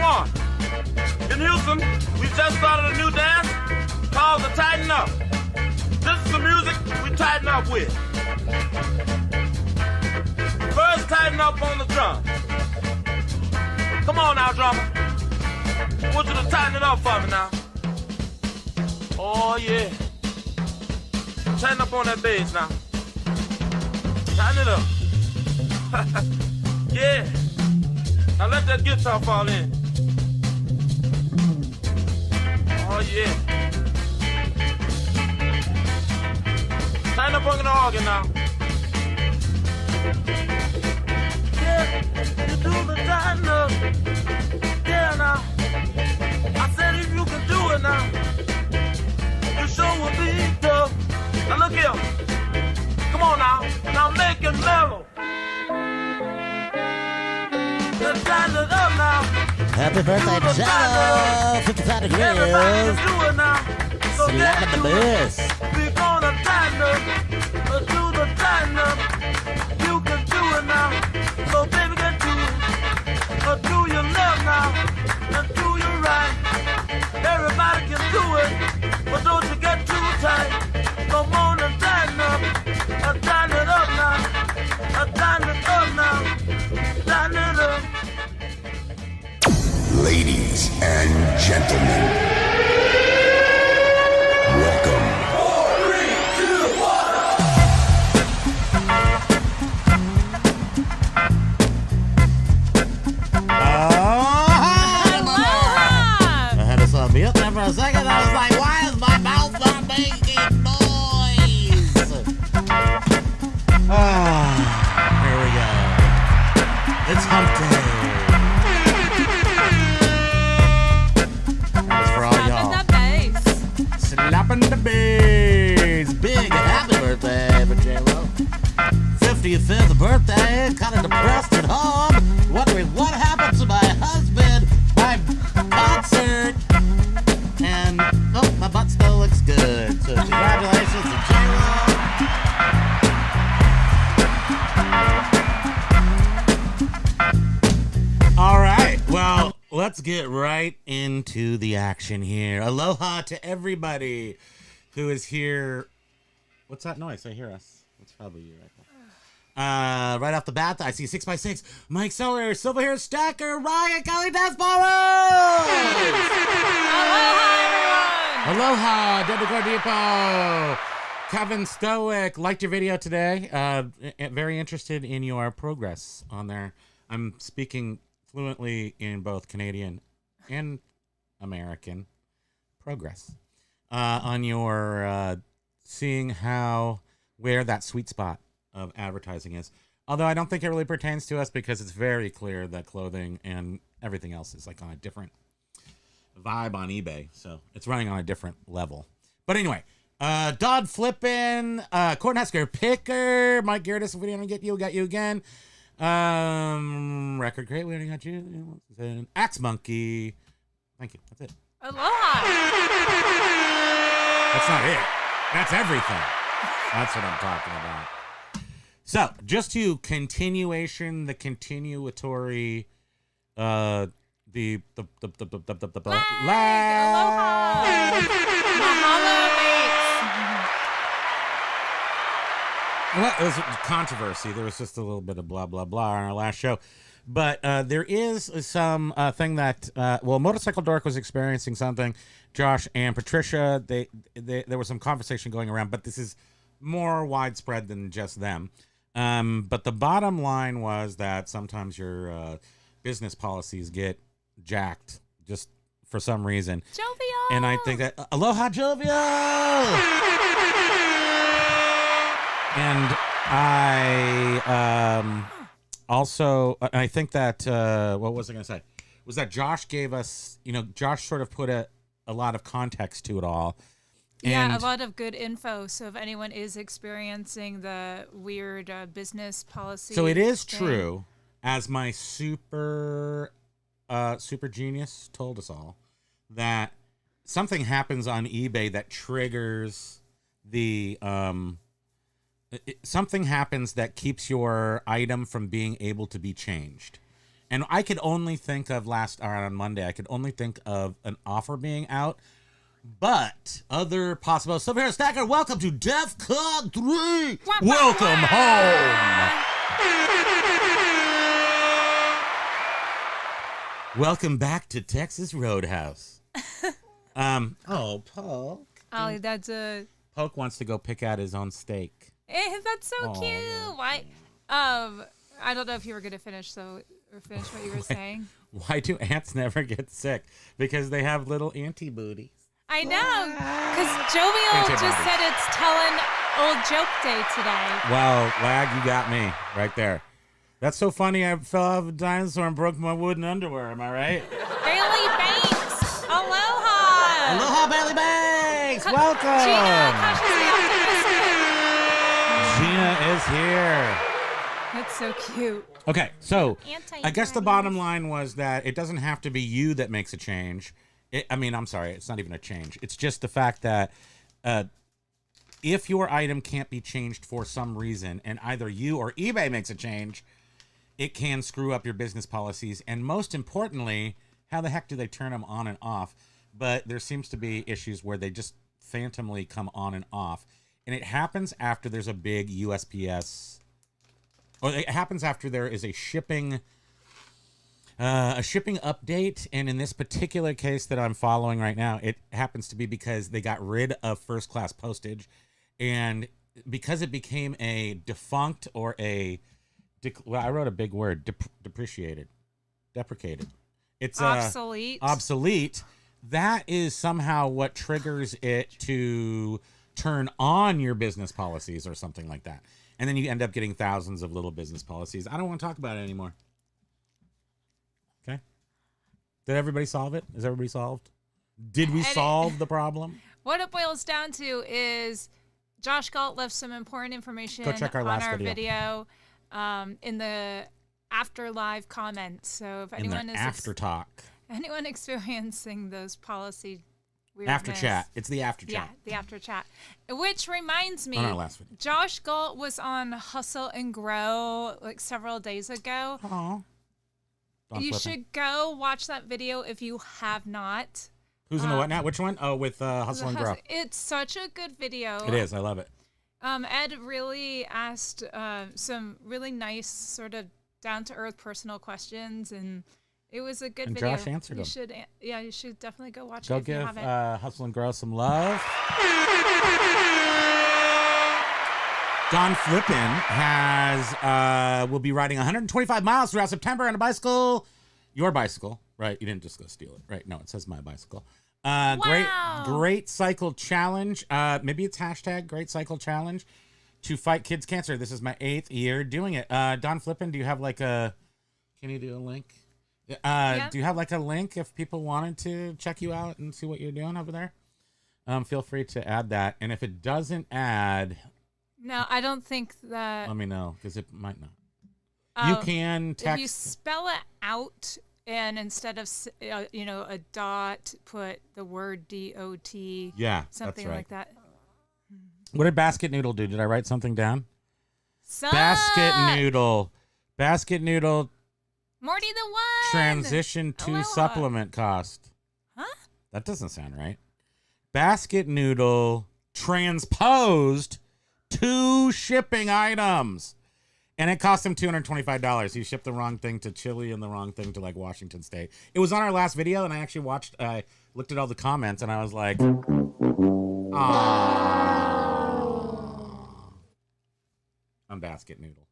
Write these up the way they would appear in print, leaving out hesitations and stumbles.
on. In Houston, we just started a new dance called the Tighten Up. This is the music we tighten up with. First, tighten up on the drum. Come on now, drummer. I want you to tighten it up for me now. Oh, yeah. Tighten up on that bass now. Tighten it up. Yeah. Now let that guitar fall in. Oh, yeah. Tighten up on the organ now. Yeah, you do the tighten up. Yeah, now. I said if you can do it now, you sure will be tough. Now look here. Come on now. Now make it mellow. Just tighten it up now. Happy birthday, Jello! 55 degrees. Everybody can do it now. So Slap the bass. we're gonna tighten up. Do the tighten up. You can do it now. So baby, get to it. Do your left now. And do your right. Everybody can do it. But don't you get too tight. Come on and tighten up. Tighten it up now. Tighten it up now. Tighten it up. Ladies and gentlemen, welcome. 4, 3, 2, 1. I had us on mute there for a second. I was like, why is my mouth not making noise? Here we go. It's hump day. Slapping the bass. Big happy birthday for J-Lo. 55th birthday. Kind of depressed at home. Wondering what happened to my husband. My concert. And, oh, my butt still looks good. So congratulations to J-Lo. All right. Well, let's get right into the action here. Aloha to everybody who is here. What's that noise? I hear us. It's probably you right there. Right off the bat, I see 6x6. Mike Seller, Silver Hair Stacker, Ryan, Kelly Desborough. Aloha, everyone. Aloha, Debbie Cordipo. Kevin Stoic, liked your video today. Very interested in your progress on there. I'm speaking fluently in both Canadian and American progress on your seeing where that sweet spot of advertising is. Although I don't think it really pertains to us because it's very clear that clothing and everything else is like on a different vibe on eBay. So it's running on a different level. But anyway, Dodd Flippin, Cornhusker Picker, Mike Gertis, if we didn't get you, got you again. Record Crate, we already got you. Axe Monkey. Thank you. That's it. Aloha. That's not it. That's everything. That's what I'm talking about. So, just to continuation, the continuatory, the Aloha. Mahalo, Well, it was controversy. There was just a little bit of blah, blah, blah on our last show. But there is some thing that, Motorcycle Dork was experiencing something. Josh and Patricia, there was some conversation going around, but this is more widespread than just them. But the bottom line was that sometimes your business policies get jacked just for some reason. Jovial. And I think that, aloha, jovial! And I also, I think that, what was I going to say? Was that Josh gave us, Josh sort of put a lot of context to it all. And Yeah, a lot of good info. So if anyone is experiencing the weird business policy. So it is thing, true, as my super genius told us all, that something happens on eBay that triggers the, something happens that keeps your item from being able to be changed. And I could only think of on Monday, I could only think of an offer being out. But other possible. So here, Stacker, welcome to DEFCON 3. Welcome home. Welcome back to Texas Roadhouse. Oh, Poke. Ollie, that's a. Poke wants to go pick out his own steak. That's so cute. Why? I don't know if you were gonna finish what you were saying. Why do ants never get sick? Because they have little anti booties. I know, because Jovial just said it's telling old joke day today. Wow, Lag, you got me right there. That's so funny. I fell off a dinosaur and broke my wooden underwear. Am I right? Bailey Banks, aloha. Aloha, Bailey Banks. Welcome. Gina is here. That's so cute. Okay, so I guess the bottom line was that it doesn't have to be you that makes a change. I'm sorry, it's not even a change. It's just the fact that if your item can't be changed for some reason, and either you or eBay makes a change, it can screw up your business policies. And most importantly, how the heck do they turn them on and off? But there seems to be issues where they just phantomly come on and off. And it happens after there's a big USPS, or it happens after there is a shipping update. And in this particular case that I'm following right now, it happens to be because they got rid of first class postage, and because it became a defunct or I wrote a big word, deprecated. It's obsolete. Obsolete. That is somehow what triggers it to turn on your business policies or something like that. And then you end up getting thousands of little business policies. I don't want to talk about it anymore. Okay. Did everybody solve it? Is everybody solved? Did we solve the problem? What it boils down to is Josh Galt left some important information Go check our last on our video. in the after live comments. So if anyone is after talk. Anyone experiencing those policy weirdness. After chat. It's the after chat. Yeah, the after chat. Which reminds me, on our last video. Josh Galt was on Hustle and Grow like several days ago. Oh. You should go watch that video if you have not. Who's in the what now? Which one? Oh, with Hustle and Grow. It's such a good video. It is. I love it. Ed really asked some really nice, sort of down-to-earth personal questions, and it was a good video. Josh answered them. You should definitely go watch it Go if you give haven't. Hustle and Grow some love. Don Flippin will be riding 125 miles throughout September on a bicycle. Your bicycle, right? You didn't just go steal it, right? No, it says my bicycle. Wow. Great cycle challenge. Maybe it's hashtag Great Cycle Challenge to fight kids cancer. This is my 8th year doing it. Don Flippin, do you have like a? Can you do a link? Yeah. Do you have like a link if people wanted to check you out and see what you're doing over there? Feel free to add that. And if it doesn't add. No, I don't think that. Let me know, because it might not. You can text. If you spell it out and instead of a dot, put the word DOT. Yeah, something that's right. like that. What did Basket Noodle do? Did I write something down? Basket Noodle. Morty the one. Transition to Aloha. supplement cost. Huh? That doesn't sound right. Basket Noodle transposed 2 shipping items. And it cost him $225. He shipped the wrong thing to Chile and the wrong thing to like Washington State. It was on our last video, and I actually looked at all the comments, and I was like, on Basket Noodle.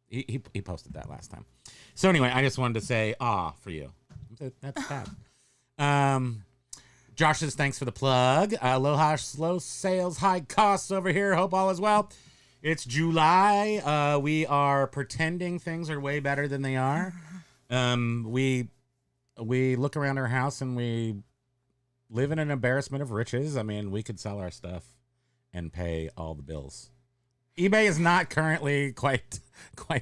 He posted that last time. So anyway, I just wanted to say for you. That's bad. Josh says thanks for the plug. Aloha, slow sales, high costs over here. Hope all is well. It's July. We are pretending things are way better than they are. We look around our house and we live in an embarrassment of riches. I mean, we could sell our stuff and pay all the bills. eBay is not currently quite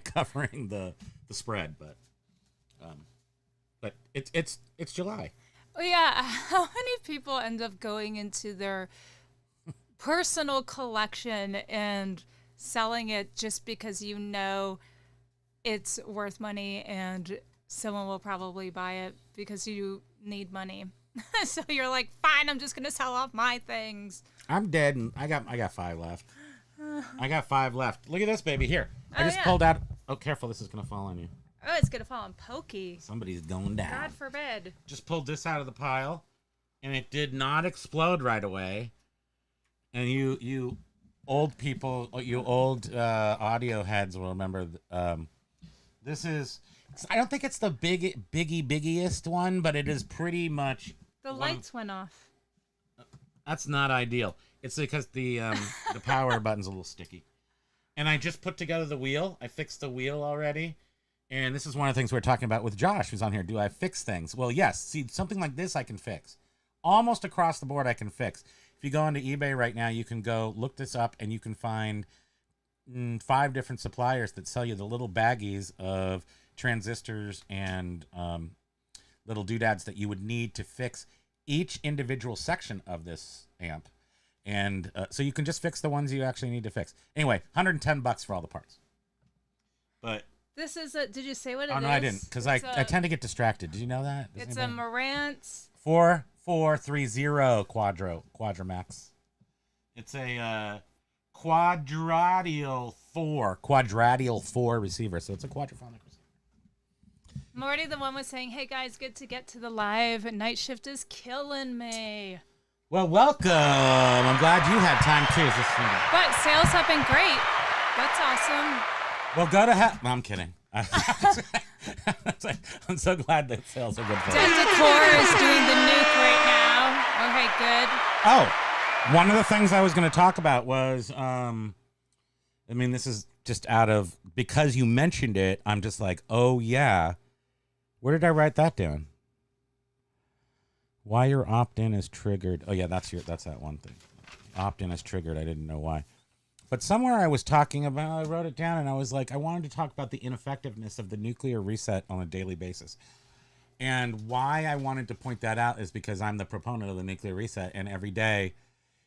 covering the spread, but it's July. Oh, yeah. How many people end up going into their personal collection and selling it just because it's worth money and someone will probably buy it because you need money. So you're like, fine, I'm just gonna sell off my things. I'm dead, and I got 5 left. I got 5 left. Look at this, baby. Here, I just yeah. pulled out. Oh, careful! This is gonna fall on you. Oh, it's gonna fall on Pokey. Somebody's going down. God forbid. Just pulled this out of the pile, and it did not explode right away. And you old people, you old audio heads will remember. This is. I don't think it's the biggiest one, but it is pretty much. The lights went off. That's not ideal. It's because the power button's a little sticky. And I just put together the wheel. I fixed the wheel already. And this is one of the things we're talking about with Josh, who's on here. Do I fix things? Well, yes. See, something like this I can fix. Almost across the board I can fix. If you go onto eBay right now, you can go look this up, and you can find 5 different suppliers that sell you the little baggies of transistors and little doodads that you would need to fix each individual section of this amp. And so you can just fix the ones you actually need to fix. Anyway, $110 for all the parts. But this is a. Did you say what it is? Oh no, I didn't, because I tend to get distracted. Did you know that? It's a Marantz 4430 Quadramax. It's a quadradial 4 receiver, so it's a quadraphonic receiver. Morty, the one was saying, "Hey guys, good to get to the live. Night shift is killing me." Well, welcome. I'm glad you had time too. But sales have been great. That's awesome. Well, go to hell. No, I'm kidding. I'm so glad that sales are good for you. Decor is doing the nuke right now. Okay, good. Oh, one of the things I was going to talk about was, this is just because you mentioned it, I'm just like, oh yeah. Where did I write that down? Why your opt-in is triggered. Oh yeah, that's that one thing. Opt-in is triggered. I didn't know why. But somewhere I was talking about, I wrote it down, and I was like, I wanted to talk about the ineffectiveness of the nuclear reset on a daily basis. And why I wanted to point that out is because I'm the proponent of the nuclear reset, and every day,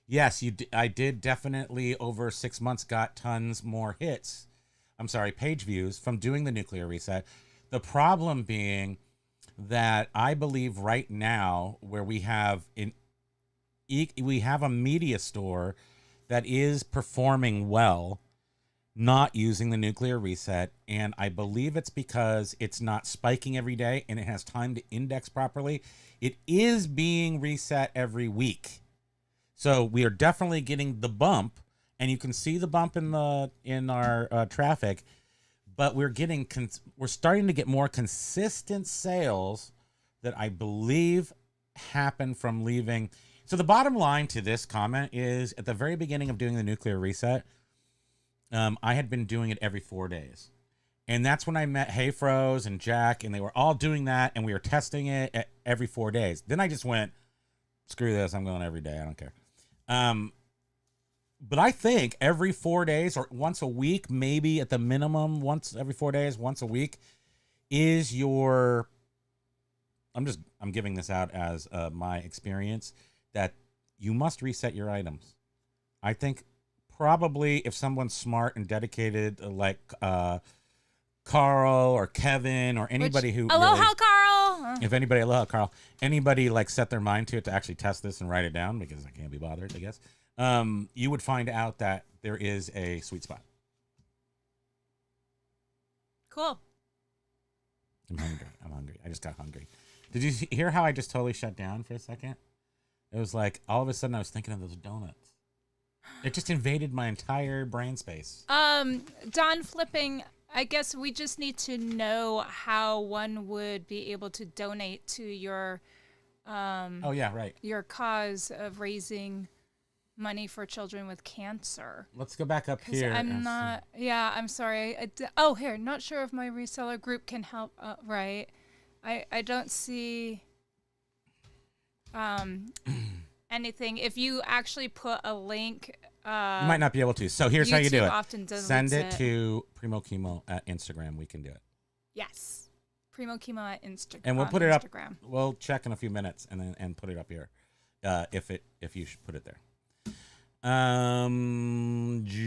yes, I did definitely over 6 months got tons more page views from doing the nuclear reset. The problem being that I believe right now where we have a media store that is performing well, not using the nuclear reset, and I believe it's because it's not spiking every day and it has time to index properly. It is being reset every week. So we are definitely getting the bump, and you can see the bump in our traffic, but we're starting to get more consistent sales that I believe happen from leaving. So the bottom line to this comment is, at the very beginning of doing the nuclear reset, I had been doing it every 4 days. And that's when I met Hey Froze and Jack, and they were all doing that, and we were testing it every 4 days. Then I just went, screw this, I'm going every day, I don't care. But I think every 4 days or once a week, maybe at the minimum, once every 4 days, once a week, is your... I'm giving this out as my experience, that you must reset your items. I think probably if someone's smart and dedicated, like Carl or Kevin or anybody Aloha, Carl! If anybody, aloha, Carl. Anybody like set their mind to it to actually test this and write it down, because I can't be bothered, I guess. You would find out that there is a sweet spot. Cool. I'm hungry. I just got hungry. Did you hear how I just totally shut down for a second? It was like, all of a sudden I was thinking of those donuts. It just invaded my entire brain space. Don Flipping, I guess we just need to know how one would be able to donate to your oh yeah, right. your cause of raising money for children with cancer. Let's go back up here. I'm sorry. Here, not sure if my reseller group can help. Right. I don't see anything. If you actually put a link, you might not be able to. So here's how you do it. Often send it to Primo Kimo at Instagram. We can do it. Yes, Primo Kimo at Instagram. And we'll put it up. We'll check in a few minutes and put it up here, if you should put it there. I'm just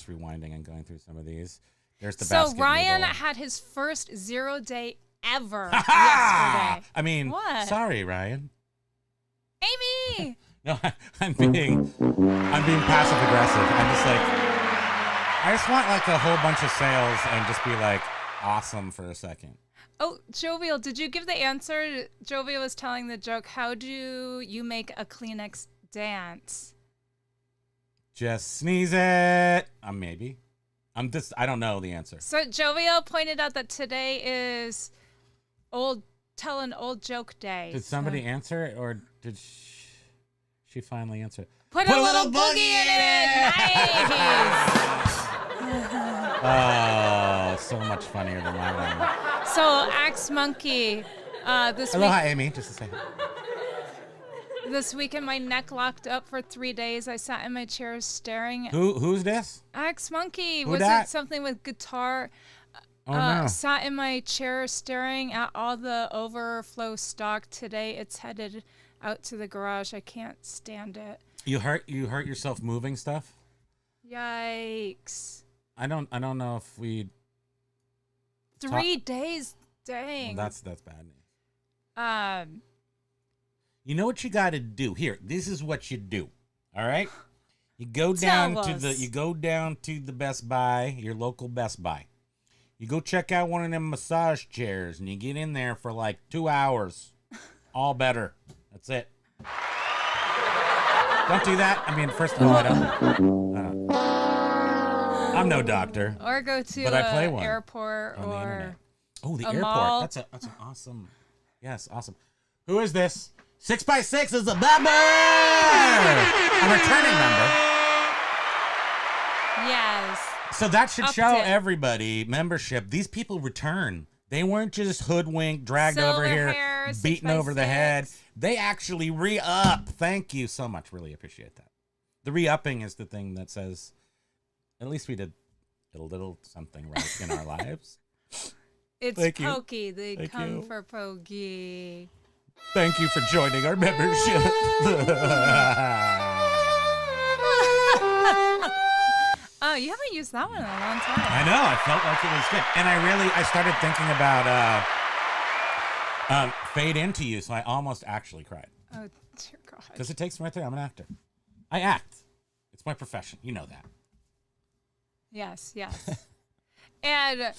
rewinding and going through some of these. There's the So basket. Ryan noodle. had his first 0 day ever yesterday. I mean, What? sorry, Ryan. Amy! No, I'm being passive aggressive. I'm just like, I just want like a whole bunch of sales and just be like awesome for a second. Oh, Jovial, did you give the answer? Jovial was telling the joke. How do you make a Kleenex dance? Just sneeze it. Maybe. I don't know the answer. So Jovial pointed out that today is tell an old joke day. Did somebody answer it, or did she finally answer it? Put a little boogie in it. Nice. Oh, so much funnier than my one. So Axe Monkey, Aloha, Amy. Just to say. this weekend my neck locked up for 3 days. I sat in my chair staring. Who's this? Axe Monkey. Who Was dat? it something with guitar? Oh no. Sat in my chair staring at all the overflow stock. Today it's headed out to the garage. I can't stand it. You hurt yourself moving stuff? Yikes. I don't know if we 3 days. Dang. Well, that's bad news. Um You know what you got to do? Here, this is what you do. All right? You go down to the Best Buy, your local Best Buy. You go check out one of them massage chairs and you get in there for like 2 hours. All better. That's it. Don't do that. I mean, first of all, I'm no doctor. or go to But I play one airport on the or internet. Oh, the a airport. mall. That's an awesome. Yes, awesome. Who is this? 6x6 is a member. A returning member. yes. So that should Upped show it. everybody membership. These people return. They weren't just hoodwinked, dragged Silver over here, hair, beaten over the 6x6. head. They actually re-up. Thank you so much. Really appreciate that. The re-upping is the thing that says, at least we did a little something right in our lives. It's Thank you. Pokey. They Thank come you. for Pokey. Thank you for joining our membership. Oh, you haven't used that one in a long time. I know. I felt like it was good. And I started thinking about Fade Into You, so I almost actually cried. Oh, dear God. Because it takes me right there. I'm an actor. I act. It's my profession. You know that. Yes, yes. And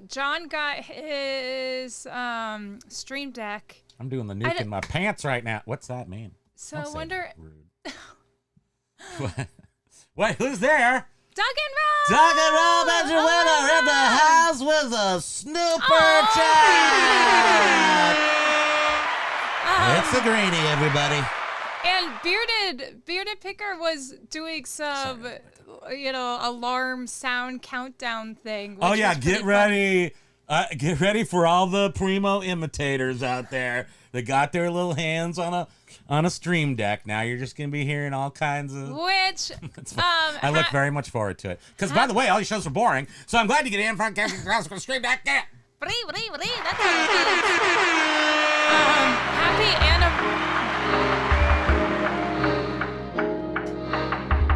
John got his Stream Deck. I'm doing the nuke in my pants right now. What's that mean? So Don't I say wonder. that. Rude. What? Who's there? Doug and Rob! Doug and Rob as your winner in the house with a snooper chat. It's a greenie, everybody. And Bearded Picker was doing some, alarm sound countdown thing. Oh which yeah, was pretty get ready. Get ready for all the Primo imitators out there that got their little hands on a Stream Deck. Now you're just gonna be hearing all kinds of. fun. Which I look very much forward to it. Because by the way, all these shows are boring, so I'm glad to get in front of the Stream Deck. Yeah. That's how it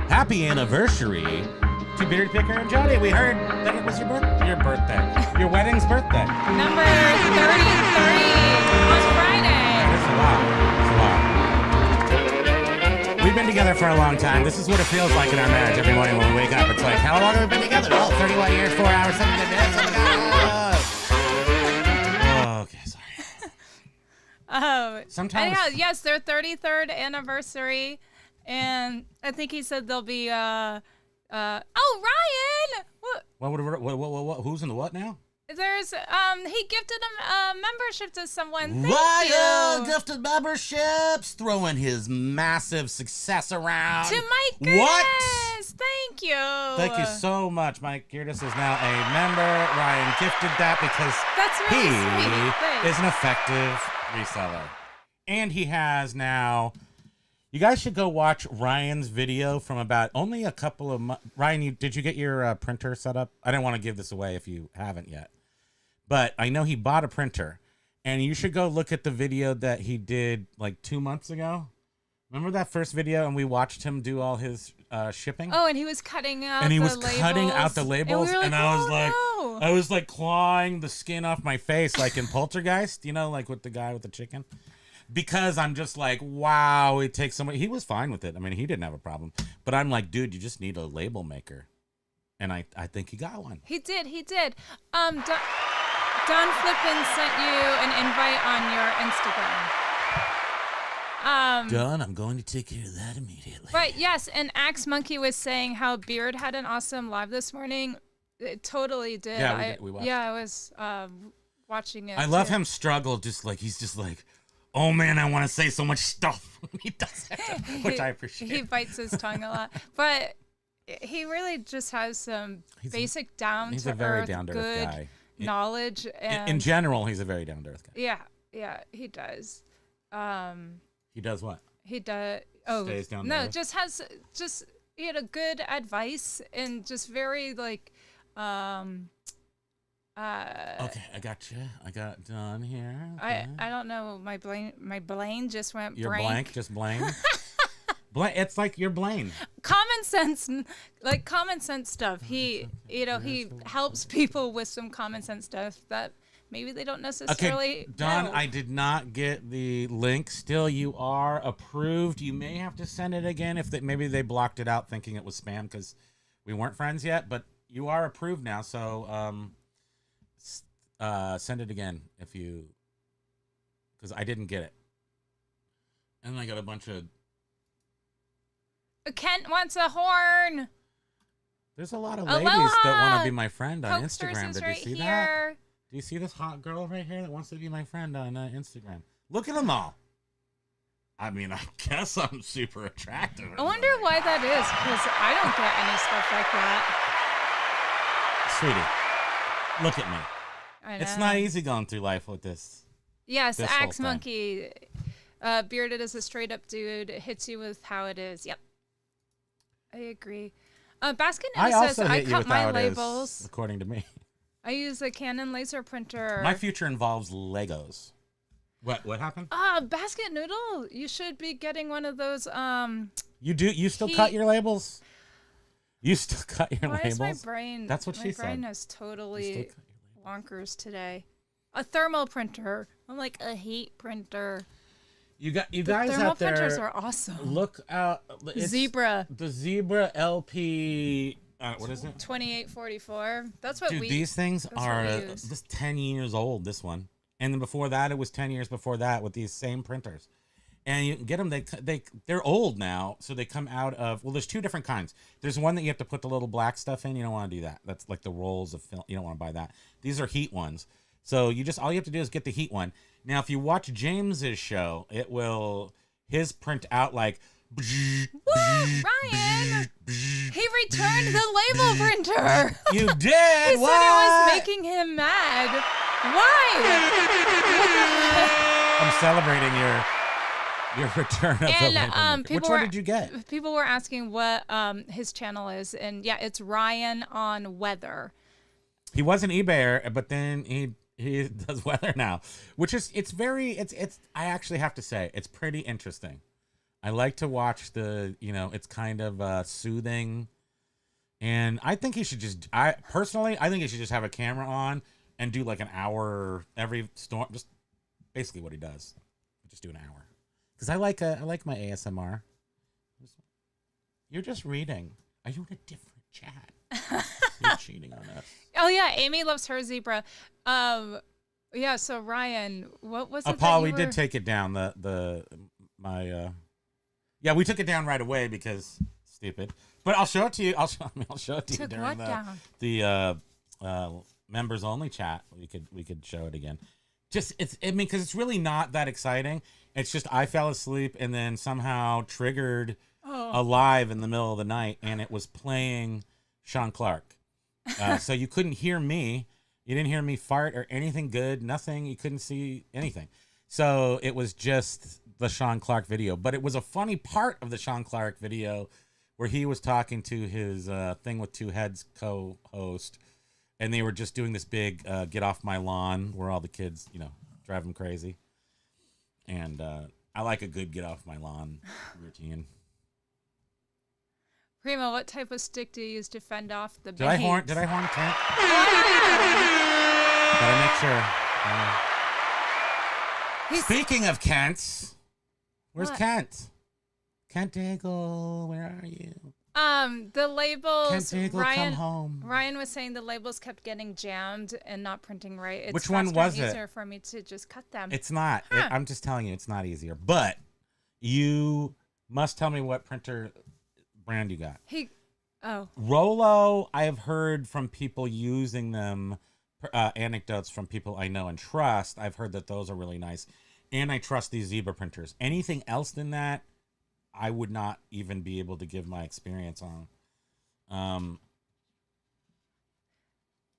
Happy anniversary to Bearded Picker and Johnny. We heard that it was your birthday, your wedding's birthday. number 33 on Friday. It's a lot. We've been together for a long time. This is what it feels like in our marriage every morning when we wake up. It's like, how long have we been together? Oh, 31 years, 4 hours, 7 minutes. Oh, okay, sorry. Sometimes. Anyhow, yes, their 33rd anniversary, and I think he said they'll be. Ryan. What? Who's in the what now? There's he gifted a membership to someone. Thank Ryan you. gifted memberships, throwing his massive success around. To Mike Gertis. What? Thank you. Thank you so much. Mike Gertis is now a member. Ryan gifted that because That's really he sweet. Thanks. is an effective reseller. And he has now... You guys should go watch Ryan's video from about only a couple of months. Ryan, did you get your printer set up? I didn't want to give this away if you haven't yet. But I know he bought a printer. And you should go look at the video that he did like 2 months ago. Remember that first video and we watched him do all his shipping. Oh, and he was cutting out And he the was labels. cutting out the labels, And, we were like, I was oh, like, no. I was like clawing the skin off my face, like in Poltergeist, you know, like with the guy with the chicken. Because I'm just like, wow, it takes so much. He was fine with it. I mean, he didn't have a problem. But I'm like, dude, you just need a label maker. And I think he got one. He did. Don Flippin sent you an invite on your Instagram. Done. I'm going to take care of that immediately. But yes, and Axe Monkey was saying how Beard had an awesome live this morning. It totally did. Yeah, we watched. Yeah, I was watching it. I love too. him struggle. He's just like, oh man, I want to say so much stuff when he does it, which I appreciate. He bites his tongue a lot, but he really just has some basic down He's to a very earth, down to earth good guy. knowledge. And In general, he's a very down to earth guy. yeah, he does. He does what? He does. Oh, Stays down to no, earth? just he had a good advice and just very like, Okay, I got you. I got done here. Okay. I don't know. My brain just went You're blank. blank, just Blaine. It's like you're Blaine. Common sense stuff. He helps people with some common sense stuff that maybe they don't necessarily Okay, Don, know. I did not get the link. Still, you are approved. You may have to send it again if maybe they blocked it out thinking it was spam because we weren't friends yet. But you are approved now, so send it again because I didn't get it. And I got a bunch of. Kent wants a horn. There's a lot of Aloha! ladies that want to be my friend on Pokesters Instagram. is Did you right see that? here. Do you see this hot girl right here that wants to be my friend on Instagram? Look at them all. I mean, I guess I'm super attractive. I wonder why that is, because I don't get any stuff like that. Sweetie, look at me. I know. It's not easy going through life with this. Yes, this whole Axe thing. Monkey. Bearded is a straight up dude. It hits you with how it is. Yep. I agree. Basket I News says also I hit you cut with my how it is, labels. according to me. I use a Canon laser printer. My future involves Legos. What happened? Basket Noodle, you should be getting one of those. You do? You still cut your labels? You still cut your Why labels? is my brain? That's what she My brain said. is You still totally cut your wonkers today. A thermal printer. I'm like a heat printer. You guys Thermal out there, printers are awesome. look out. It's Zebra. The Zebra LP. What is it? 2844. That's what Dude, we. these things that's what are we use. this 10 years old. This one, and then before that, it was 10 years before that with these same printers. And you can get them. They're old now, so they come out of. Well, there's two different kinds. There's one that you have to put the little black stuff in. You don't want to do that. That's like the rolls of film. You don't want to buy that. These are heat ones. So all you have to do is get the heat one. Now, if you watch James's show, his print out like. What, Ryan? He returned the label printer. You did. He what? said it was making him mad. Why? I'm celebrating your return of the label. And Which one did you get? People were asking what his channel is, and yeah, it's Ryan on Weather. He was an eBayer, but then he does weather now, which is I actually have to say it's pretty interesting. I like to watch it's kind of soothing, and I think he should I think he should just have a camera on and do like an hour every storm, just basically what he does, just do an hour, because I like my ASMR. You're just reading. Are you in a different chat? You're cheating on us. Oh yeah, Amy loves her zebra. Yeah. So Ryan, what was it? Paul, we did take it down. Yeah, we took it down right away because stupid. But I'll show it to you. I'll show it to you Took during what down? the members only chat. We could show it again. Because it's really not that exciting. It's just I fell asleep and then somehow triggered a live in the middle of the night, and it was playing Sean Clark. So you couldn't hear me. You didn't hear me fart or anything good. Nothing. You couldn't see anything. So it was just the Sean Clark video. But it was a funny part of the Sean Clark video where he was talking to his Thing with Two Heads co-host, and they were just doing this big get off my lawn where all the kids, drive them crazy. And I like a good get off my lawn routine. Primo, what type of stick do you use to fend off the Did I horn Kent? Gotta make sure. Speaking of Kents, where's What? Kent? Kent Daigle, where are you? The labels. Kent Daigle, come home. Ryan was saying the labels kept getting jammed and not printing right. It's Which one faster was and it? easier for me to just cut them. It's not. Huh. I'm just telling you, it's not easier. But you must tell me what printer brand you got. Rollo, I have heard from people using them, anecdotes from people I know and trust. I've heard that those are really nice. And I trust these Zebra printers. Anything else than that, I would not even be able to give my experience on.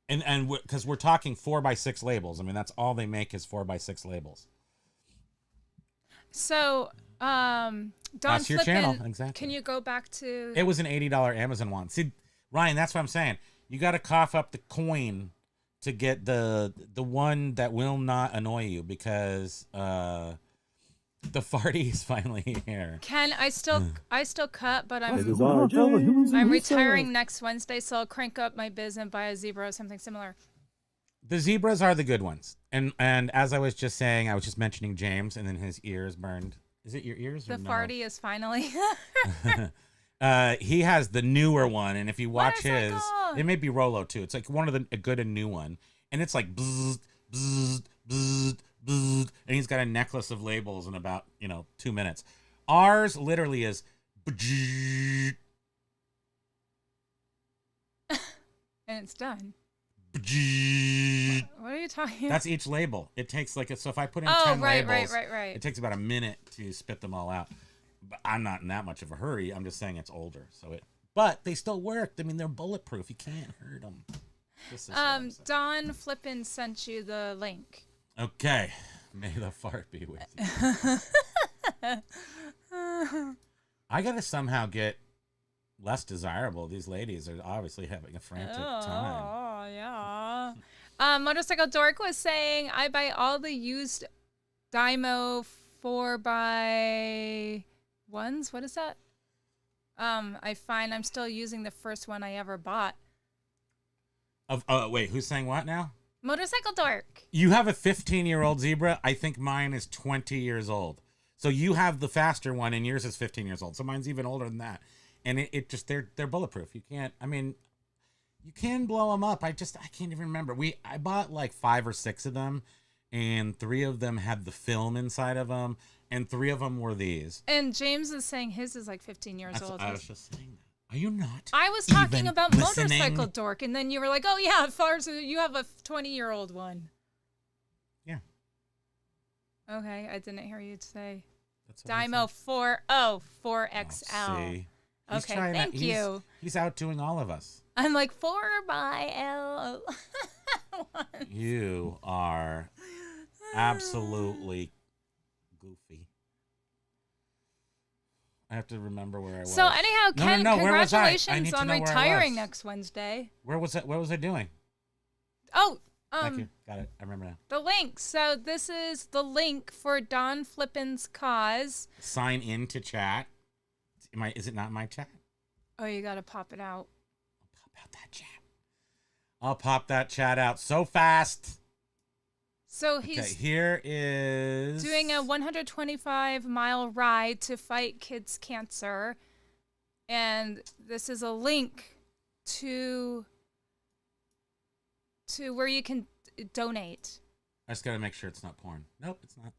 And because we're talking 4x6 labels. I mean, that's all they make is 4x6 labels. So, Don That's your Flippin, channel, exactly. Can you go back to? It was an $80 Amazon one. See, Ryan, that's what I'm saying. You got to cough up the coin to get the one that will not annoy you, because the farty is finally here. Ken, I still cut, but I'm I'm retiring next Wednesday, so I'll crank up my biz and buy a Zebra or something similar. The Zebras are the good ones. And as I was just saying, I was just mentioning James, and then his ears burned. Is it your ears or The no? farty is finally. He has the newer one, and if you watch What is it his, called? it may be Rollo too. It's like one of a good and new one, and it's like bzzz, bzzz, bzzz, bzzz, and he's got a necklace of labels in about 2 minutes. Ours literally is bzzz, And it's done. bzzz. What are you talking about? That's each label. It takes so if I put in Oh, 10 right, labels, right. it takes about a minute to spit them all out. But I'm not in that much of a hurry. I'm just saying it's older, but they still work. I mean, they're bulletproof. You can't hurt them. Don Flippin sent you the link. Okay. May the fart be with you. I gotta somehow get less desirable. These ladies are obviously having a frantic time. Oh, yeah. Motorcycle Dork was saying, I buy all the used Dymo 4x1s. What is that? I find I'm still using the first one I ever bought. Wait, who's saying what now? Motorcycle Dork. You have a 15-year-old Zebra. I think mine is 20 years old. So you have the faster one, and yours is 15 years old. So mine's even older than that. And it just they're bulletproof. You can't. I mean, you can blow them up. I can't even remember. I bought like 5 or 6 of them, and 3 of them had the film inside of them, and 3 of them were these. And James is saying his is like 15 years old. I was just saying that. Are you not? I was talking even about listening? Motorcycle Dork, and then you were like, "Oh yeah, Fars, you have a 20-year-old one." Yeah. Okay, I didn't hear you say. That's what I Dymo said. 4XL. Oh, see? He's Okay, trying thank you. He's outdoing all of us. I'm like 4xL. You are absolutely goofy. I have to remember where I was. So anyhow, Ken, no, where was I? I need congratulations to on know where I retiring was. next Wednesday. Where was it? What was I doing? Oh, Thank you. Got it. I remember now. the link. So this is the link for Don Flippin's cause. Sign in to chat. Is it not my chat? Oh, you gotta pop it out. Pop out that chat. I'll pop that chat out so fast. So Okay, he's here is doing a 125-mile ride to fight kids' cancer. And this is a link to where you can donate. I just gotta make sure it's not porn. Nope, it's not.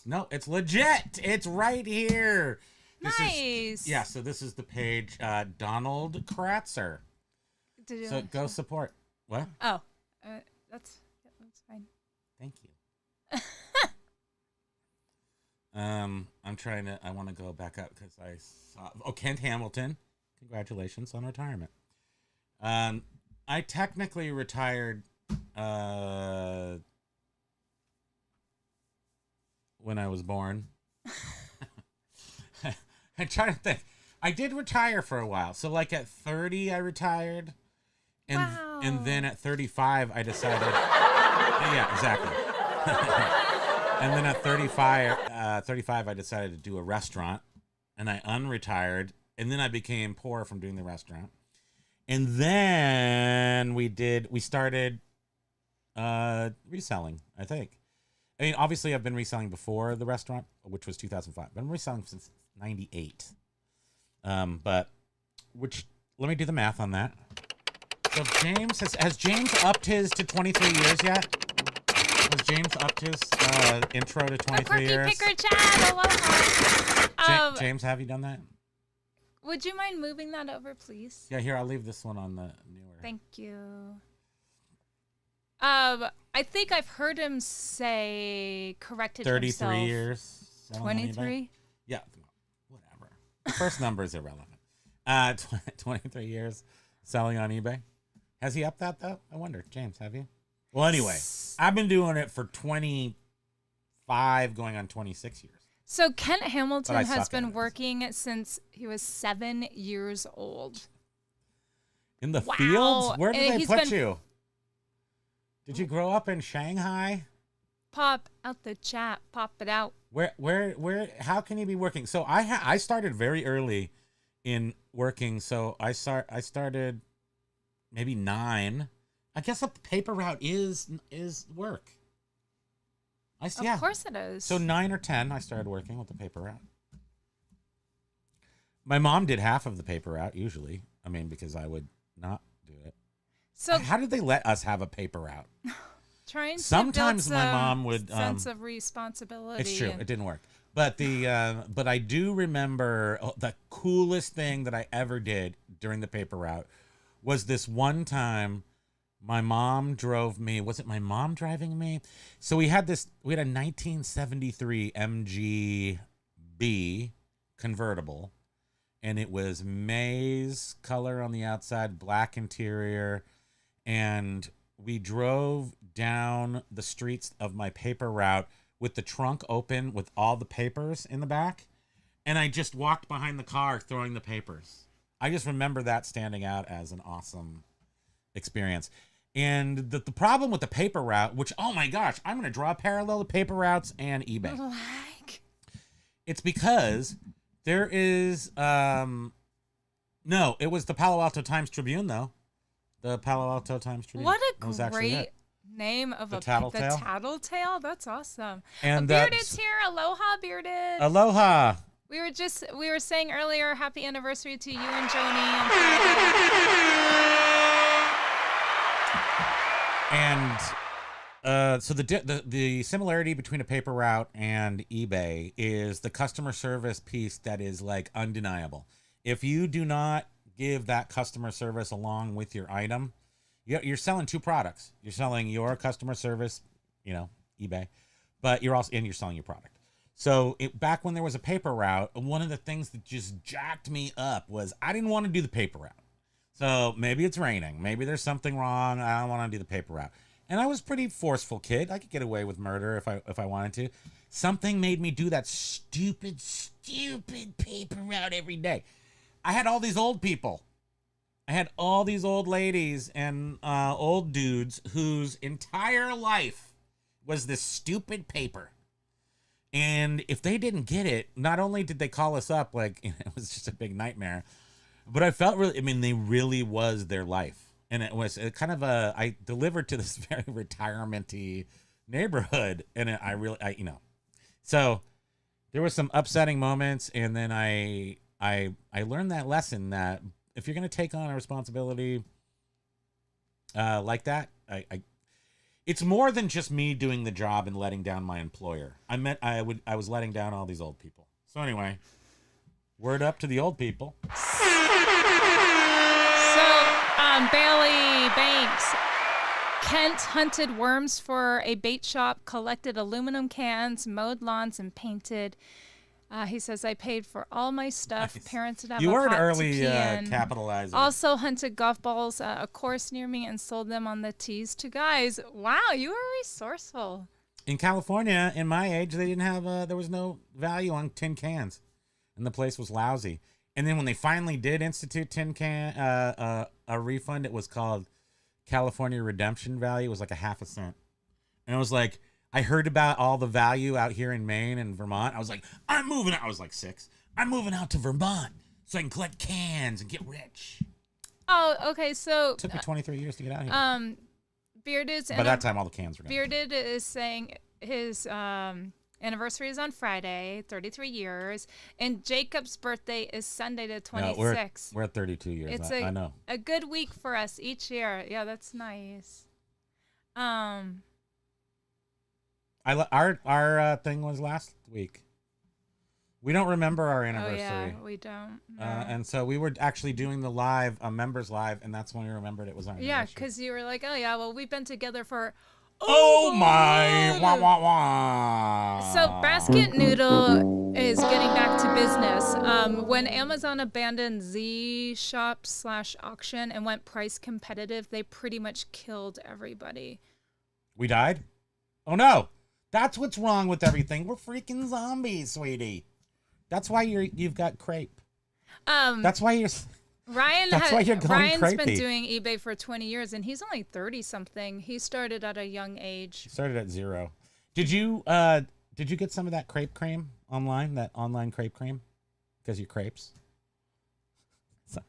No, it's legit. It's right here. Nice. So this is the page, Donald Kratzer. So go support. What? Oh, that's fine. Thank you. I want to go back up because I saw. Kent Hamilton, congratulations on retirement. I technically retired when I was born. I'm trying to think. I did retire for a while. So like at 30, I retired. And then at 35, I decided. Yeah, exactly. And then at 35, I decided to do a restaurant, and I unretired and then I became poor from doing the restaurant. And then we started reselling, I think. I mean, obviously I've been reselling before the restaurant, which was 2005. But I'm reselling since 98. But let me do the math on that. So James has James upped his to 23 years yet? Has James upped his intro to 23 years? Picker chat, aloha. James, have you done that? Would you mind moving that over, please? Yeah, here, I'll leave this one on the newer. Thank you. I think I've heard him say corrected 33 himself. years. 23? Yeah, whatever. The first number is irrelevant. 23 years selling on eBay. Has he upped that, though? I wonder. James, have you? Well, anyway, I've been doing it for 25, going on 26 years. So Kent Hamilton has suck at been it. working since he was 7 years old. In the Wow. fields? Where did And they he's put been- you? Did you grow up in Shanghai? Pop out the chat. Pop it out. Where? How can you be working? So I started very early in working. So I started maybe 9. I guess the paper route is work. Of course it is. So 9 or 10, I started working with the paper route. My mom did half of the paper route usually. I mean, because I would not do it. So How did they let us have a paper route? trying to Sometimes build my some mom would, sense of responsibility. It's true. and- It didn't work. But but I do remember the coolest thing that I ever did during the paper route was this one time my mom drove me. Was it my mom driving me? So we had a 1973 MGB convertible, and it was maize color on the outside, black interior, and we drove down the streets of my paper route with the trunk open with all the papers in the back, and I just walked behind the car throwing the papers. I just remember that standing out as an awesome experience. And the problem with the paper route, which, oh my gosh, I'm going to draw a parallel to paper routes and eBay. Like, It's because there is, no, it was the Palo Alto Times-Tribune, though. The Palo Alto Times-Tribune. what That was a actually great it. name of The the Tattletale? Tattletale. That's awesome. And Bearded's here. Aloha, Bearded. Aloha. We were saying earlier, happy anniversary to you and Joni. And so the similarity between a paper route and eBay is the customer service piece that is like undeniable. If you do not give that customer service along with your item, you're selling two products. You're selling your customer service, eBay, but you're selling your product. So back when there was a paper route, one of the things that just jacked me up was I didn't want to do the paper route. So maybe it's raining. Maybe there's something wrong. I don't want to do the paper route. And I was a pretty forceful kid. I could get away with murder if I wanted to. Something made me do that stupid paper route every day. I had all these old people. I had all these old ladies and old dudes whose entire life was this stupid paper. And if they didn't get it, not only did they call us up, like, it was just a big nightmare, but I felt they really was their life. And it was kind of I delivered to this very retirement-y neighborhood. And so there was some upsetting moments. And then I learned that lesson that if you're going to take on a responsibility like that, it's more than just me doing the job and letting down my employer. I was letting down all these old people. So anyway, word up to the old people. Bailey Banks. Kent hunted worms for a bait shop, collected aluminum cans, mowed lawns, and painted. He says, I paid for all my stuff. Nice. Parents would have You a were an pot early to pee in. capitalizer. Also hunted golf balls at a course near me and sold them on the tees to guys. Wow, you were resourceful. In California, in my age, they didn't have there was no value on tin cans, and the place was lousy. And then when they finally did institute tin can a refund, it was called California Redemption Value. It was like a half a cent, and it was like I heard about all the value out here in Maine and Vermont. I was like, I'm moving out. I was like 6. I'm moving out to Vermont so I can collect cans and get rich. Oh, okay. So It took me 23 years to get out here. Bearded's By that time, all the cans were gone. Bearded is saying his anniversary is on Friday, 33 years, and Jacob's birthday is Sunday the 26th. We're at 32 years. It's I know. a good week for us each year. Yeah, that's nice. Our thing was last week. We don't remember our anniversary. Oh yeah, we don't. No. And so we were actually doing the live, members live, and that's when we remembered it was our anniversary. Yeah, because you were like, oh yeah, well we've been together for. Oh my! Wah wah wah. So Basket Noodle is getting back to business. When Amazon abandoned Z Shop / auction and went price competitive, they pretty much killed everybody. We died? Oh no! That's what's wrong with everything. We're freaking zombies, sweetie. That's why you've got crepe. That's why you're. Ryan's crepey. been doing eBay for 20 years, and he's only 30 something. He started at a young age. Started at 0. Did you get some of that crepe cream online? That online crepe cream? Because you crepes. So,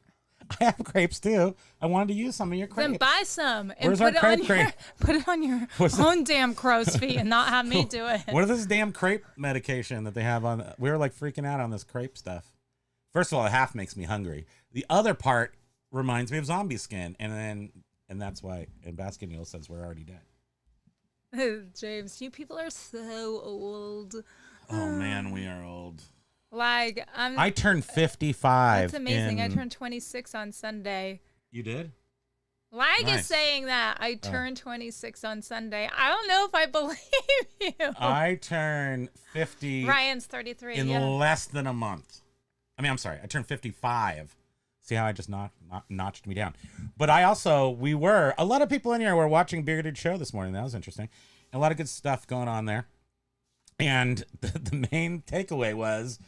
I have crepes too. I wanted to use some of your crepes. Then buy some and Where's our crepe cream? Put it on your own damn crow's feet and not have me do it. What is this damn crepe medication that they have on? We were like freaking out on this crepe stuff. First of all, half makes me hungry. The other part reminds me of zombie skin, and that's why. And Baskin Noodle says we're already dead. James, you people are so old. Oh man, we are old. Like I turned 55. That's amazing. I turned 26 on Sunday. You did? Lag Nice. is saying that I turned 26 on Sunday. I don't know if I believe you. I turned 50. Ryan's 33. In yeah. less than a month. I mean, I'm sorry. I turned 55. See how I just notched me down. But a lot of people in here were watching Bearded Show this morning. That was interesting. And a lot of good stuff going on there. And the main takeaway was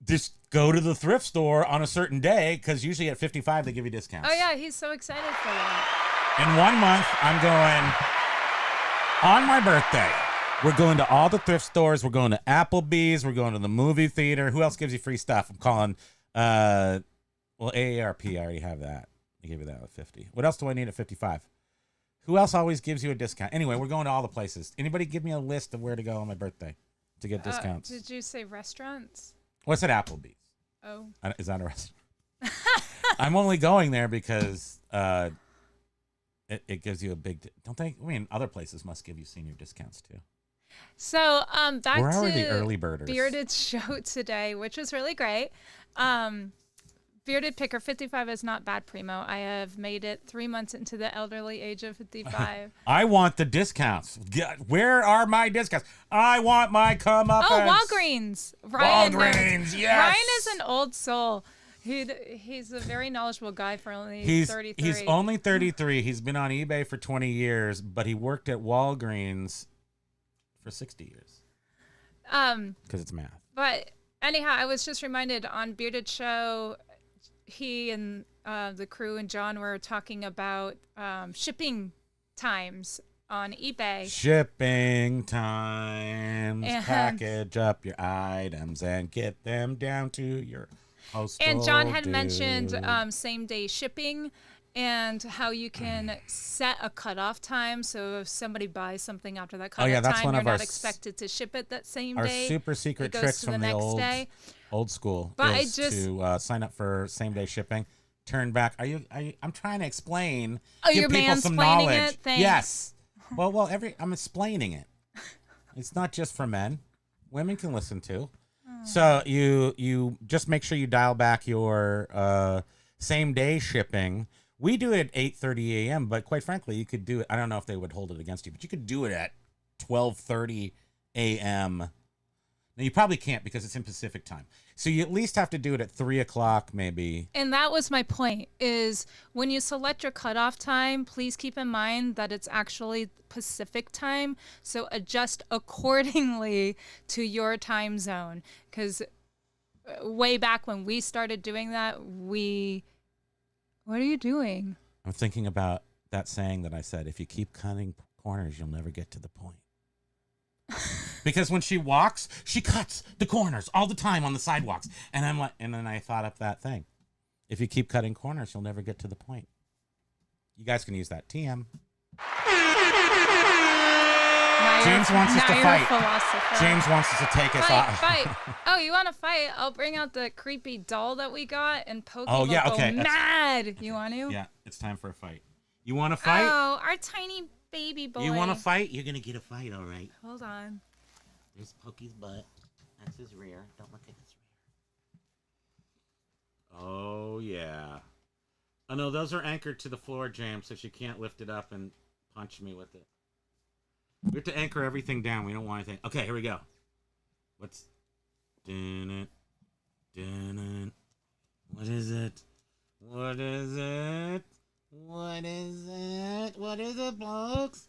just go to the thrift store on a certain day, because usually at 55 they give you discounts. Oh, yeah. He's so excited for that. In 1 month, I'm going on my birthday. We're going to all the thrift stores. We're going to Applebee's. We're going to the movie theater. Who else gives you free stuff? I'm calling, AARP. I already have that. I gave you that at 50. What else do I need at 55? Who else always gives you a discount? Anyway, we're going to all the places. Anybody give me a list of where to go on my birthday to get discounts? Did you say restaurants? What's at Applebee's? Oh. Is that a restaurant? I'm only going there because it gives you a big... Don't they? I mean, other places must give you senior discounts too. So back We're to already early birders. Bearded Show today, which was really great. Bearded Picker 55 is not bad, Primo. I have made it 3 months into the elderly age of 55. I want the discounts. Where are my discounts? I want my comeuppance. Oh, Walgreens. Ryan knows. Walgreens, yes. Ryan is an old soul. He's a very knowledgeable guy for only 33. He's only 33. He's been on eBay for 20 years, but he worked at Walgreens for 60 years. Because it's math. But anyhow, I was just reminded on Bearded Show, he and the crew and John were talking about shipping times on eBay. Shipping times. And- Package up your items and get them down to your postal And John had dude. mentioned same-day shipping and how you can set a cutoff time. So if somebody buys something after that cutoff that's time, one you're of our not expected to ship it that same Our day. super secret It goes tricks to the from the next day. old school But is to sign up for same-day shipping. Turn back. I'm trying to explain. Oh, give you're people some mansplaining knowledge. it? Thanks. Yes. Well, I'm explaining it. It's not just for men. Women can listen too. So you just make sure you dial back your same day shipping. We do it at 8:30 a.m., but quite frankly, you could do it. I don't know if they would hold it against you, but you could do it at 12:30 a.m. Now you probably can't because it's in Pacific time. So you at least have to do it at 3 o'clock, maybe. And that was my point, is when you select your cutoff time, please keep in mind that it's actually Pacific time. So adjust accordingly to your time zone. Because way back when we started doing that, what are you doing? I'm thinking about that saying that I said, if you keep cutting corners, you'll never get to the point. Because when she walks, she cuts the corners all the time on the sidewalks. And I'm like, and then I thought up that thing. If you keep cutting corners, you'll never get to the point. You guys can use that. TM. James wants us to fight. James wants us to take us off. Fight. Oh, you want to fight? I'll bring out the creepy doll that we got and Pokey will yeah, go okay. mad. You want to? Yeah, it's time for a fight. You want to fight? Oh, our tiny baby boy. You want to fight? You're going to get a fight, all right. Hold on. There's Pokey's butt. That's his rear. Don't look at his rear. Oh, yeah. Oh, no, those are anchored to the floor, James, so she can't lift it up and punch me with it. We have to anchor everything down. We don't want anything. Okay, here we go. What's... Dun it. What is it? What is it? What is it? What is it, folks?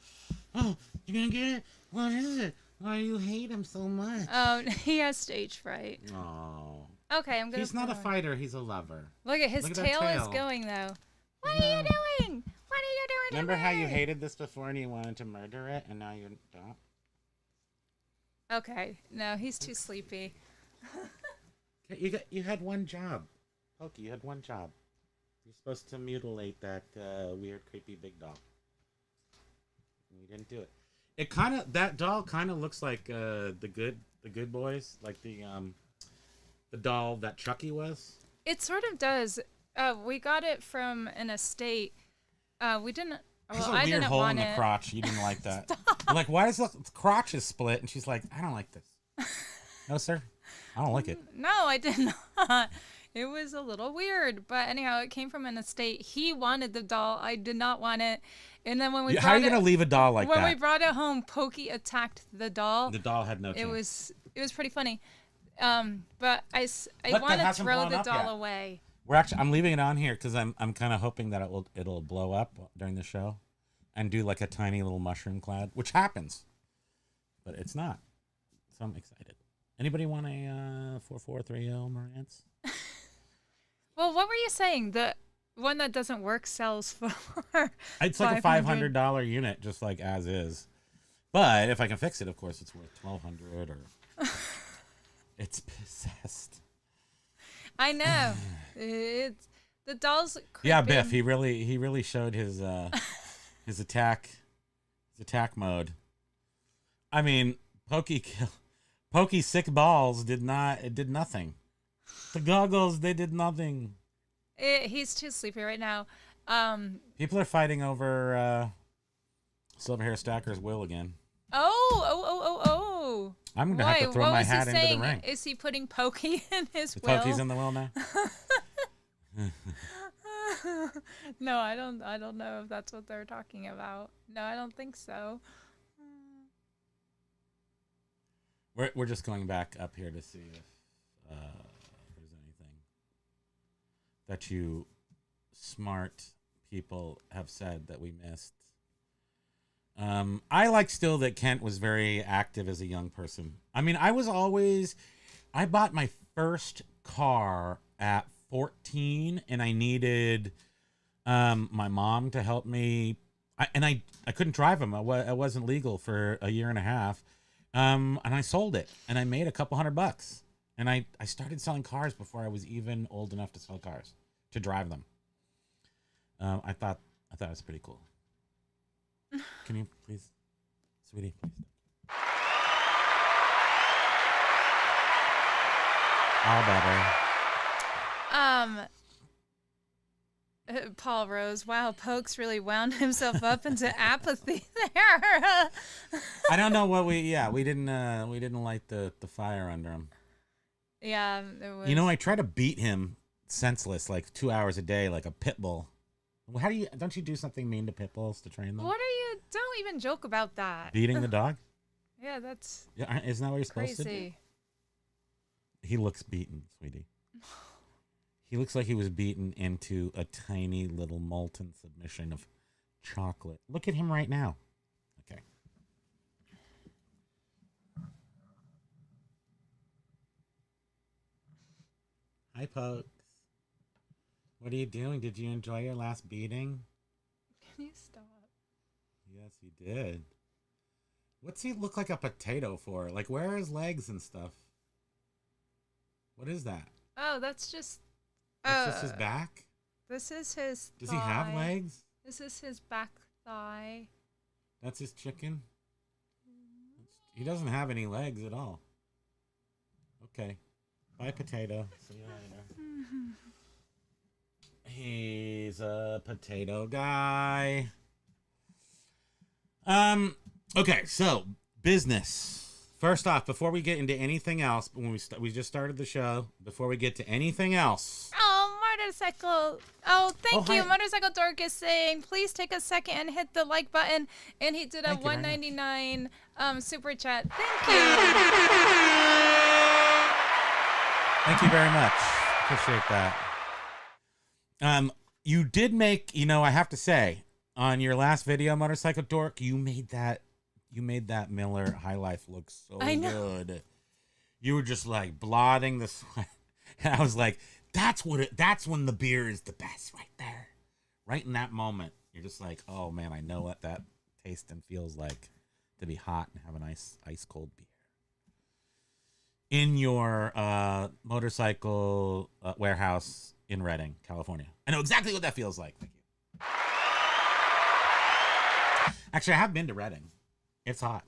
Oh, you're gonna get it? What is it? Why do you hate him so much? Oh, he has stage fright. Oh. Okay, I'm gonna. He's not a fighter. He's a lover. Look at his Look at that tail is tail. going though. What are you doing? What are you doing? Remember how you hated this before and you wanted to murder it, and now you don't? Okay, no, he's too sleepy. You had one job, Pokey. You had one job. You're supposed to mutilate that weird, creepy big doll. And you didn't do it. That doll kind of looks like the good boys, like the doll that Chucky was. It sort of does. We got it from an estate. We didn't. There's Well, a I weird didn't hole want in the it. crotch. You didn't like that. You're like, why is the crotch is split? And she's like, I don't like this. No, sir. I don't like it. No, I did not. It was a little weird, but anyhow, it came from an estate. He wanted the doll. I did not want it. And then when we How are you brought gonna leave a doll like when that? we brought it home, Pokey attacked the doll. The doll had no chance. It was pretty funny. But I Look, want that to hasn't throw blown the up doll yet. away. I'm leaving it on here because I'm kind of hoping that it'll blow up during the show, and do like a tiny little mushroom cloud, which happens, but it's not. So I'm excited. Anybody want a 4430 Marantz? Well, what were you saying? The one that doesn't work sells for. It's like a $500 unit, just like as is. But if I can fix it, of course, it's worth $1,200 or. It's possessed. I know. It's the doll's creeping. Yeah, Biff. He really showed his his attack mode. I mean, Pokey's sick balls did nothing. The goggles, they did nothing. He's too sleepy right now. People are fighting over Silver Hair Stacker's will again. Oh. I'm gonna have to throw my hat into the ring. Is he putting Pokey in his will? Pokey's in the will now. No, I don't know if that's what they're talking about. No, I don't think so. We're just going back up here to see if there's anything that you smart people have said that we missed. I like still that Kent was very active as a young person. I mean, I bought my first car at 14 and I needed my mom to help me. I couldn't drive them. I wasn't legal for a year and a half. And I sold it and I made a couple $100. And I started selling cars before I was even old enough to sell cars, to drive them. I thought it was pretty cool. Can you please, sweetie, please? All better. Paul Rose. Wow, Pokes really wound himself up into apathy there. I don't know what we didn't light the fire under him. Yeah, it was. You know, I try to beat him senseless like 2 hours a day like a pit bull. Don't you do something mean to pit bulls to train them? What are you? Don't even joke about that. Beating the dog? Yeah, that's Isn't that what you're supposed to do? crazy. He looks beaten, sweetie. He looks like he was beaten into a tiny little molten submission of chocolate. Look at him right now. Okay. Hi, Pokes. What are you doing? Did you enjoy your last beating? Can you stop? Yes, you did. What's he look like a potato for? Like, where are his legs and stuff? What is that? Oh, that's just. That's just his back? This is his. Does thigh. he have legs? This is his back thigh. That's his chicken? He doesn't have any legs at all. Okay. Bye, potato. See you later. He's a potato guy. Okay, so business. First off, before we get into anything else, when we just started the show, before we get to anything else. Oh, motorcycle. Oh, thank you. Hi. Motorcycle Dork is saying, please take a second and hit the like button. And he did a Thank you very much. $1.99 super chat. Thank you. Thank you very much. Appreciate that. You did make, I have to say, on your last video, Motorcycle Dork, you made that Miller High Life look so I know. good. You were just like blotting the sweat. And I was like, that's when the beer is the best right there. Right in that moment. You're just like, oh man, I know what that tastes and feels like to be hot and have an ice cold beer. In your motorcycle warehouse in Redding, California. I know exactly what that feels like. Thank you. Actually, I have been to Redding. It's hot.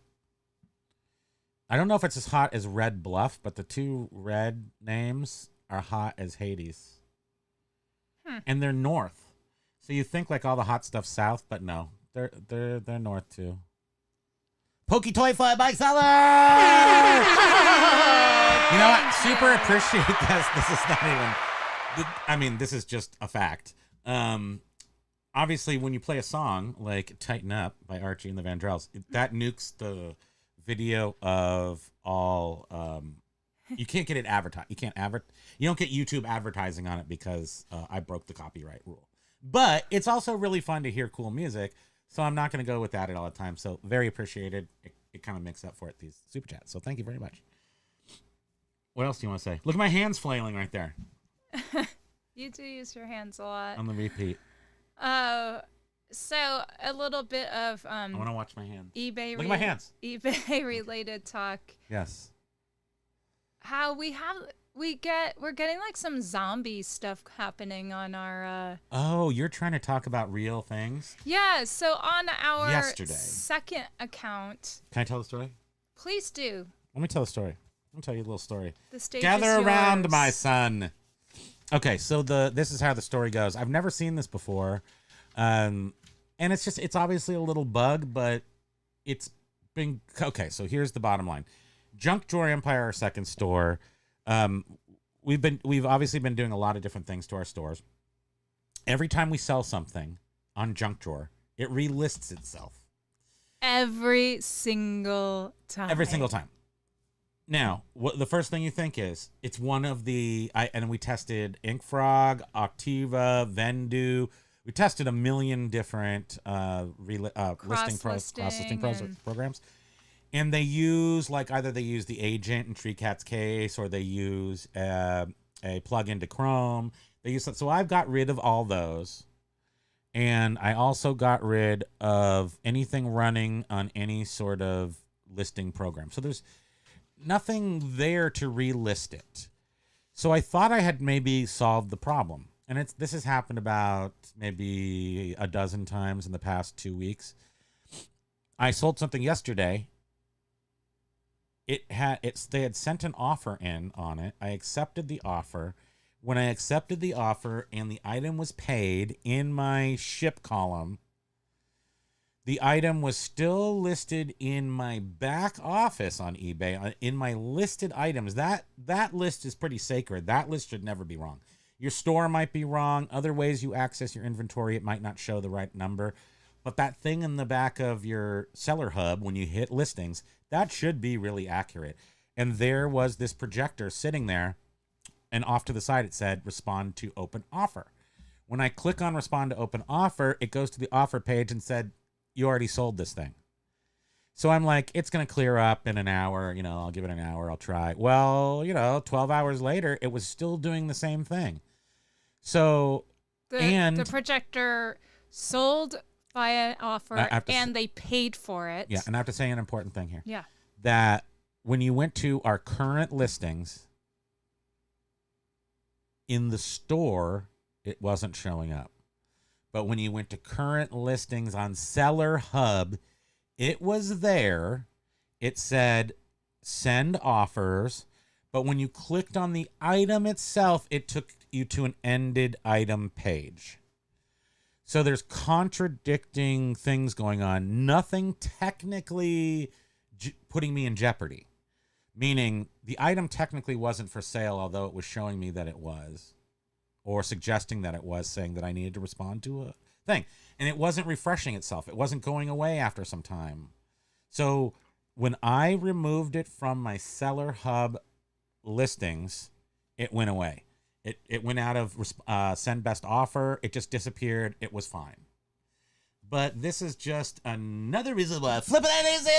I don't know if it's as hot as Red Bluff, but the two red names are hot as Hades. And they're north. So you think like all the hot stuff's south, but no. They're north too. Pokey Toy Fly Bike Seller! You know what? Super appreciate this. This is not even... I mean, this is just a fact. Obviously, when you play a song like Tighten Up by Archie and the Vandrells, that nukes the video of all... you can't get it advertised. You don't get YouTube advertising on it because I broke the copyright rule. But it's also really fun to hear cool music, so I'm not going to go with that at all the time. So very appreciated. It kind of makes up for it, these super chats. So thank you very much. What else do you want to say? Look at my hands flailing right there. You do use your hands a lot. On the repeat. So a little bit of I want to watch my hands. eBay. Look at my hands. eBay related talk. Yes. How we're getting like some zombie stuff happening on our. Oh, you're trying to talk about real things? Yeah. So on our Yesterday. second account. Can I tell the story? Please do. Let me tell the story. Let me tell you a little story. The stage Gather is around, yours. my son. Okay, so this is how the story goes. I've never seen this before. And it's obviously a little bug, but it's been okay. So here's the bottom line. Junk Drawer Empire, our second store. We've obviously been doing a lot of different things to our stores. Every time we sell something on Junk Drawer, it relists itself. Every single time. Every single time. Now, the first thing you think is it's one of and we tested Ink Frog, Octiva, Vendu. We tested a million different cross-listing programs. And they use either they use the agent in TreeCat's case, or they use a plug-in to Chrome. They use so I've got rid of all those, and I also got rid of anything running on any sort of listing program. So there's nothing there to relist it. So I thought I had maybe solved the problem, and this has happened about maybe a dozen times in the past 2 weeks. I sold something yesterday. They had sent an offer in on it. I accepted the offer. When I accepted the offer and the item was paid in my ship column, the item was still listed in my back office on eBay, in my listed items. That list is pretty sacred. That list should never be wrong. Your store might be wrong. Other ways you access your inventory, it might not show the right number. But that thing in the back of your seller hub, when you hit listings, that should be really accurate. And there was this projector sitting there, and off to the side it said, respond to open offer. When I click on respond to open offer, it goes to the offer page and said, you already sold this thing. So I'm like, it's going to clear up in an hour. I'll give it an hour. I'll try. Well, 12 hours later, it was still doing the same thing. So, the projector sold by an offer have to and they paid for it. Yeah, and I have to say an important thing here. Yeah. That when you went to our current listings in the store, it wasn't showing up. But when you went to current listings on Seller Hub, it was there. It said send offers. But when you clicked on the item itself, it took you to an ended item page. So there's contradicting things going on. Nothing technically putting me in jeopardy. Meaning the item technically wasn't for sale, although it was showing me that it was. Or suggesting that it was, saying that I needed to respond to a thing. And it wasn't refreshing itself. It wasn't going away after some time. So when I removed it from my Seller Hub listings, it went away. It went out of send best offer. It just disappeared. It was fine. But this is just another reason why flip that is it.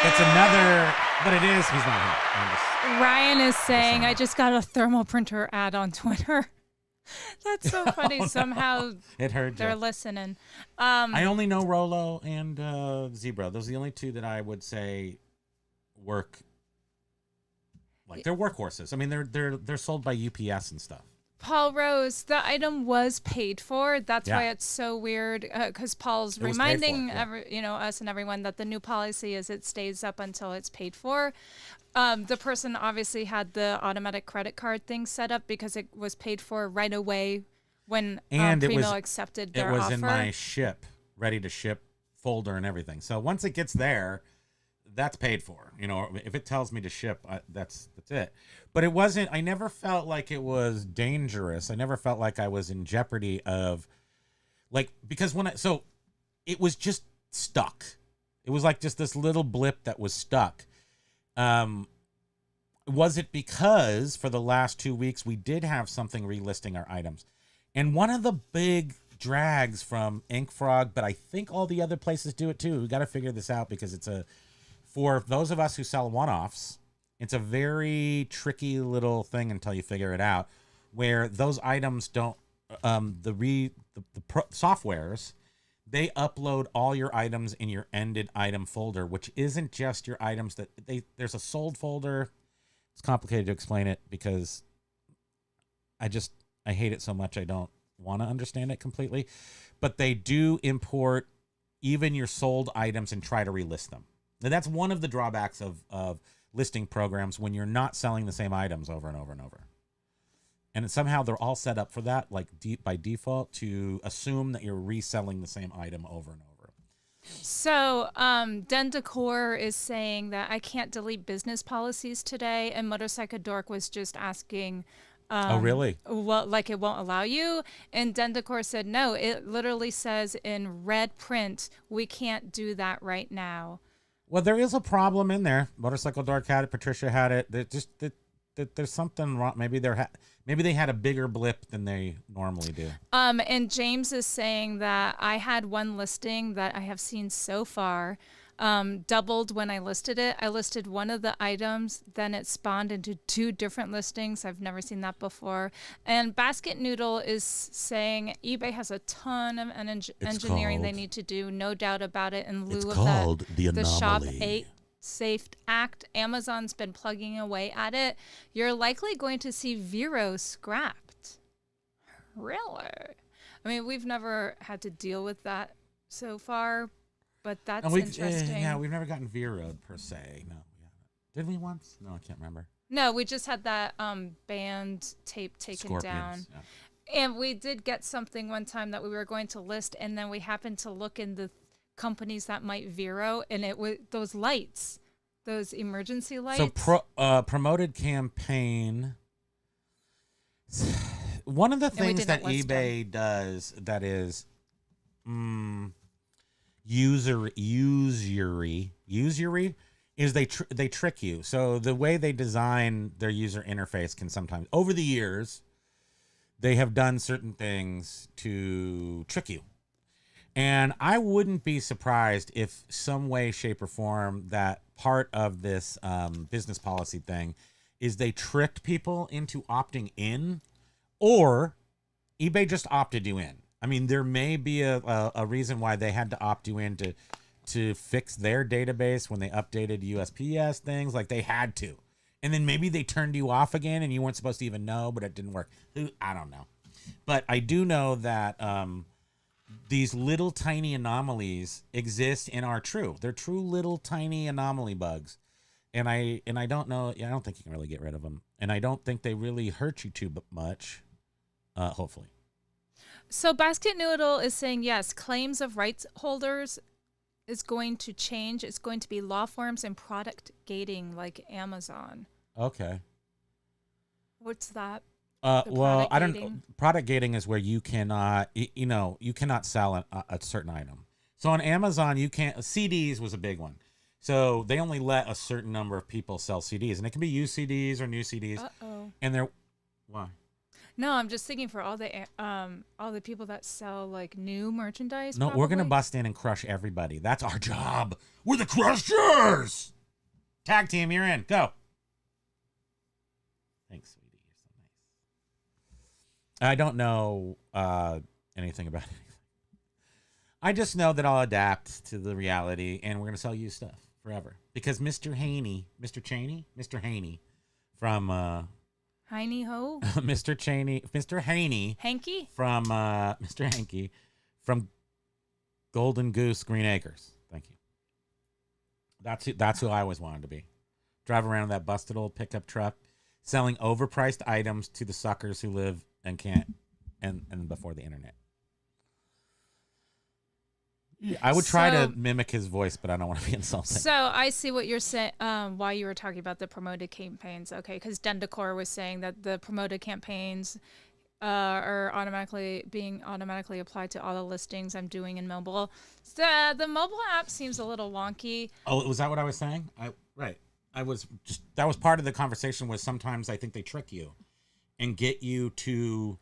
It's another, but it is. He's not here. Ryan is saying, I just got a thermal printer ad on Twitter. That's so funny. Somehow it heard they're you. listening. I only know Rolo and Zebra. Those are the only two that I would say work. Like they're workhorses. I mean, they're sold by UPS and stuff. Paul Rose, the item was paid for. That's why it's so weird, because Paul's reminding us and everyone that the new policy is it stays up until it's paid for. The person obviously had the automatic credit card thing set up because it was paid for right away when Primo accepted their offer. It was in my ready to ship folder and everything. So once it gets there, that's paid for. You know, if it tells me to ship, that's it. But it wasn't. I never felt like it was dangerous. I never felt like I was in jeopardy of, because so it was just stuck. It was like just this little blip that was stuck. Was it because for the last 2 weeks we did have something relisting our items, and one of the big drags from Ink Frog, but I think all the other places do it too. We got to figure this out because for those of us who sell one-offs, it's a very tricky little thing until you figure it out, where those items don't, the softwares, they upload all your items in your ended item folder, which isn't just your items there's a sold folder. It's complicated to explain it because I hate it so much I don't want to understand it completely. But they do import even your sold items and try to relist them. And that's one of the drawbacks of listing programs when you're not selling the same items over and over and over. And somehow they're all set up for that, by default, to assume that you're reselling the same item over and over. So, Den Decor is saying that I can't delete business policies today, and Motorcycle Dork was just asking. Oh, really? Well, it won't allow you. And Den Decor said, no, it literally says in red print, we can't do that right now. Well, there is a problem in there. Motorcycle Dork had it. Patricia had it. There's something wrong. Maybe they had a bigger blip than they normally do. And James is saying that I had one listing that I have seen so far doubled when I listed it. I listed one of the items, then it spawned into 2 different listings. I've never seen that before. And Basket Noodle is saying eBay has a ton of engineering they need to do, no doubt about it. In lieu of the Shop 8 Safe Act, Amazon's been plugging away at it. You're likely going to see Vero scrapped. Really? I mean, we've never had to deal with that so far, but that's interesting. We've never gotten Vero'd per se. No, we haven't. Did we once? No, I can't remember. No, we just had that band tape taken down. Yeah. And we did get something one time that we were going to list, and then we happened to look in the companies that might Vero, and it was those lights, those emergency lights. So promoted campaign. One of the things that eBay does that is usury is they trick you. So the way they design their user interface can sometimes, over the years, they have done certain things to trick you. And I wouldn't be surprised if some way, shape, or form that part of this business policy thing is they tricked people into opting in, or eBay just opted you in. I mean, there may be a reason why they had to opt you in to fix their database when they updated USPS things. Like they had to. And then maybe they turned you off again and you weren't supposed to even know, but it didn't work. I don't know. But I do know that these little tiny anomalies exist and are true. They're true little tiny anomaly bugs. And I don't know. I don't think you can really get rid of them. And I don't think they really hurt you too much, hopefully. So Basket Noodle is saying, yes, claims of rights holders is going to change. It's going to be law forms and product gating like Amazon. Okay. What's that? Well, I don't know. Product gating is where you cannot, you cannot sell a certain item. So on Amazon, you can't, CDs was a big one. So they only let a certain number of people sell CDs, and it can be used CDs or new CDs. Uh-oh. And they're, why? No, I'm just thinking for all the people that sell like new merchandise. No, we're gonna bust in and crush everybody. That's our job. We're the crushers. Tag team, you're in. Go. Thanks, sweetie. You're so nice. I don't know anything about anything. I just know that I'll adapt to the reality, and we're gonna sell you stuff forever because Mr. Haney from Heiny Ho? Mr. Haney Hanky? from Mr. Hanky from Golden Goose Green Acres. Thank you. That's who I always wanted to be. Drive around in that busted old pickup truck, selling overpriced items to the suckers who live and can't and before the internet. Yeah, I would try to mimic his voice, but I don't want to be insulting. So I see what you're saying. Why you were talking about the promoted campaigns? Okay, because Dendicor was saying that the promoted campaigns are being automatically applied to all the listings I'm doing in mobile. So the mobile app seems a little wonky. Oh, was that what I was saying? Right. That was part of the conversation. Was sometimes I think they trick you and get you to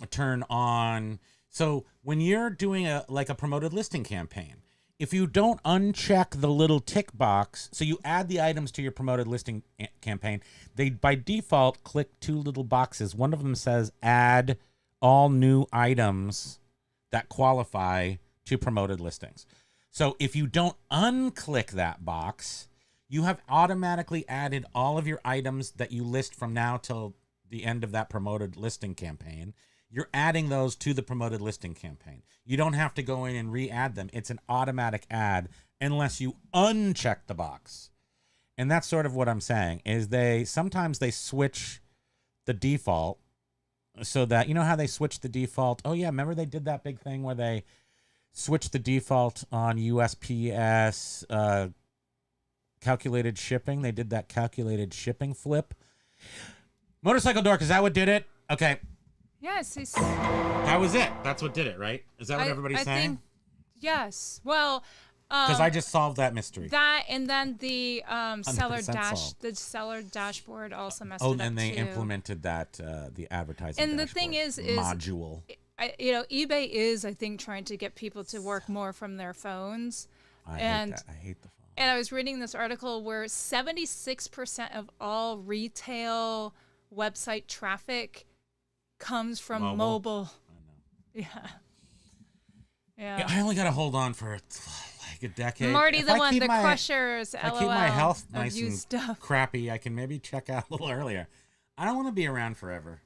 turn on. So when you're doing a promoted listing campaign, if you don't uncheck the little tick box, so you add the items to your promoted listing campaign, they by default click two little boxes. One of them says add all new items that qualify to promoted listings. So if you don't unclick that box, you have automatically added all of your items that you list from now till the end of that promoted listing campaign. You're adding those to the promoted listing campaign. You don't have to go in and re-add them. It's an automatic add unless you uncheck the box. And that's sort of what I'm saying is sometimes they switch the default so that, you know how they switch the default? Oh yeah, remember they did that big thing where they switched the default on USPS calculated shipping. They did that calculated shipping flip. Motorcycle Dork, is that what did it? Okay. Yes. That was it. That's what did it, right? Is that what everybody's saying? Yes. Well, because I just solved that mystery. That and then the seller solved. dashboard also messed it up. Oh, and they implemented that the advertising. And the thing is module. eBay is, I think, trying to get people to work more from their phones. I hate the phone. And I was reading this article where 76% of all retail website traffic comes from mobile. I know. Yeah. I only got to hold on for like a decade. Marty, the crushers. I keep my health nice and crappy. I can maybe check out a little earlier. I don't want to be around forever.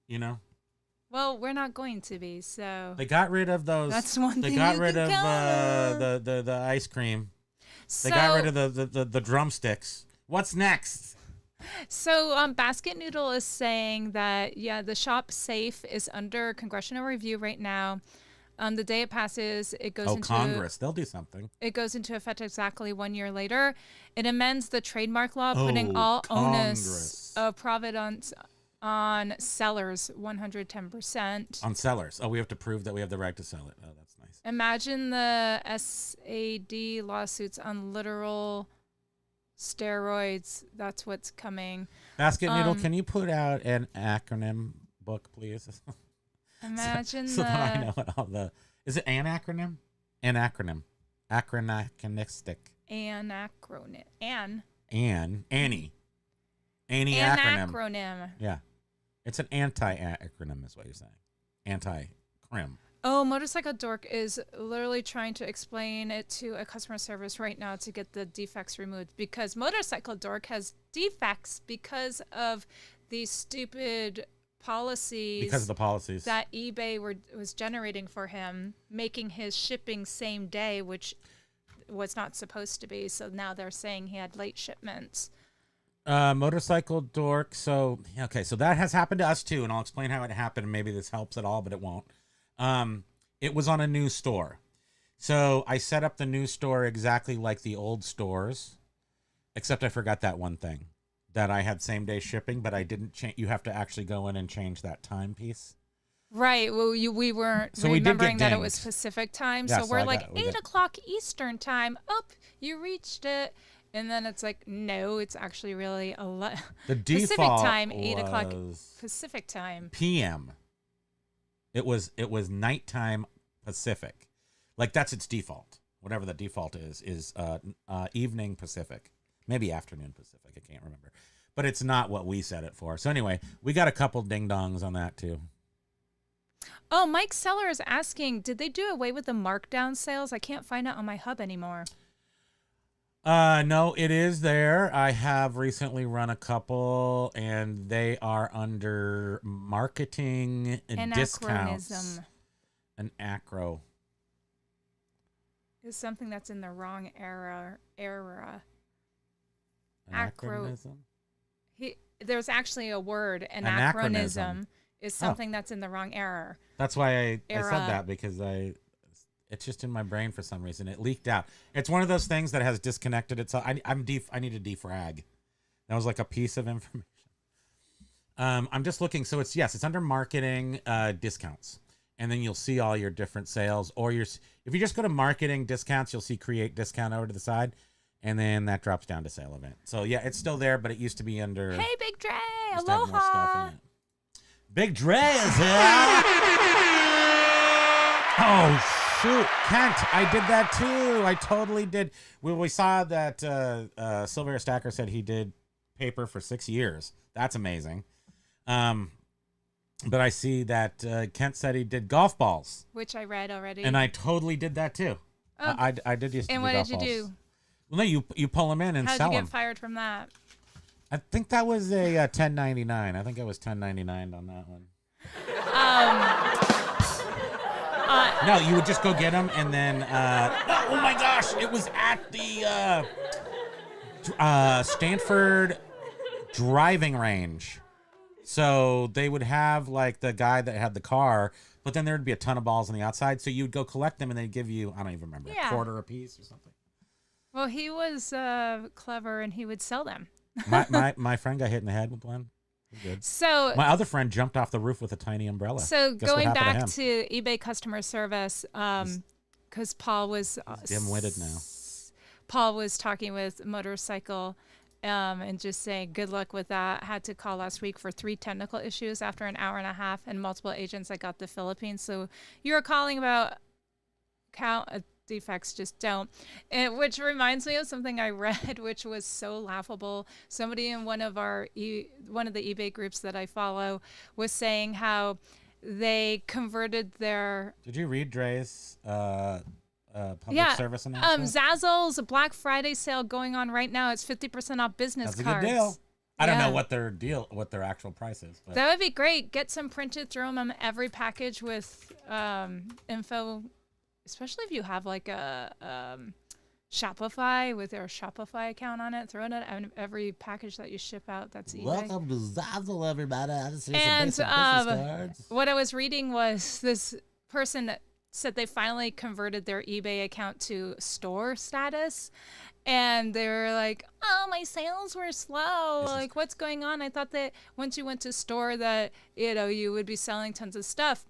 You know. Well, we're not going to be. So they got rid of those. That's one thing. They got rid of the ice cream. They got rid of the drumsticks. What's next? So Basket Noodle is saying that, the shop safe is under congressional review right now. The day it passes, it goes into Congress. They'll do something. It goes into effect exactly 1 year later. It amends the trademark law, putting all onus of provenance on sellers, 110%. On sellers. Oh, we have to prove that we have the right to sell it. Oh, that's nice. Imagine the SAD lawsuits on literal steroids. That's what's coming. Basket Noodle, can you put out an acronym book, please? Imagine so that I know what all the... Is it an acronym? An acronym. Acronistic. Anacronym. Annie acronym. Anacronym. Yeah. It's an anti-acronym is what you're saying. Anti Crim. Oh, Motorcycle Dork is literally trying to explain it to a customer service right now to get the defects removed, because Motorcycle Dork has defects because of these stupid policies. Because of the policies that eBay was generating for him, making his shipping same day, which was not supposed to be. So now they're saying he had late shipments. Motorcycle Dork. So that has happened to us too, and I'll explain how it happened, and maybe this helps at all, but it won't. It was on a new store. So I set up the new store exactly like the old stores, except I forgot that one thing, that I had same day shipping, but I didn't change. You have to actually go in and change that timepiece. Right. Well, we weren't So we did remembering get that it dinged. was Pacific time. Yeah, so so we're I like got- we 8 got- o'clock Eastern time. Oh, you reached it. And then it's like, no, it's actually really The Pacific default time, 8 o'clock was Pacific time. PM. It was nighttime Pacific. Like that's its default. Whatever the default is evening Pacific. Maybe afternoon Pacific. I can't remember. But it's not what we set it for. So anyway, we got a couple ding dongs on that too. Oh, Mike Seller is asking, did they do away with the markdown sales? I can't find it on my hub anymore. No, it is there. I have recently run a couple, and they are under marketing and discounts. Anachronism An acro. is something that's in the wrong era. Anachronism? There's actually a word, Anachronism. anachronism is something that's in the wrong era. That's why I Era. said that, because it's just in my brain for some reason. It leaked out. It's one of those things that has disconnected itself. I need to defrag. That was like a piece of information. I'm just looking. So it's under marketing discounts, and then you'll see all your different sales. Or if you just go to marketing discounts, you'll see create discount over to the side, and then that drops down to sale event. So yeah, it's still there, but it used to be under. Hey, Big Dre, used to have more stuff aloha. in it. Big Dre is here. Oh shoot, Kent! I did that too. I totally did. We saw that Silver Stacker said he did paper for 6 years. That's amazing. But I see that Kent said he did golf balls, Which I read already. and I totally did that too. Oh. I did used to And do what golf did you balls. do? Well, no, you pull them in and How did sell you get them. fired from that? I think that was a 1099. I think I was 1099 on that one. No, you would just go get them, and then oh my gosh, it was at the Stanford driving range. So they would have like the guy that had the car, but then there would be a ton of balls on the outside. So you'd go collect them, and they'd give you, I don't even remember, Yeah. a quarter a piece or something. Well, he was clever, and he would sell them. My friend got hit in the head with one. Good. So My other friend jumped off the roof with a tiny umbrella. So Guess what going happened back to him? to eBay customer service, because Paul was dim-witted now. Paul was talking with Motorcycle, and just saying good luck with that. Had to call last week for 3 technical issues after an hour and a half, and multiple agents that got the Philippines. So you were calling about defects, just don't. Which reminds me of something I read, which was so laughable. Somebody in one of the eBay groups that I follow was saying how they converted their Did you read Dre's public service announcement? Zazzle's Black Friday sale going on right now. It's 50% off business That's a cards. good deal. I don't know Yeah. what their actual price is. But That would be great. Get some printed, throw them on every package with info, especially if you have like a Shopify with their Shopify account on it. Throw it on every package that you ship out. That's eBay. welcome to Zazzle, everybody. I just And some basic business cards. what I was reading was this person that said they finally converted their eBay account to store status. And they were like, oh, my sales were slow. Like, what's going on? I thought that once you went to store that, you would be selling tons of stuff.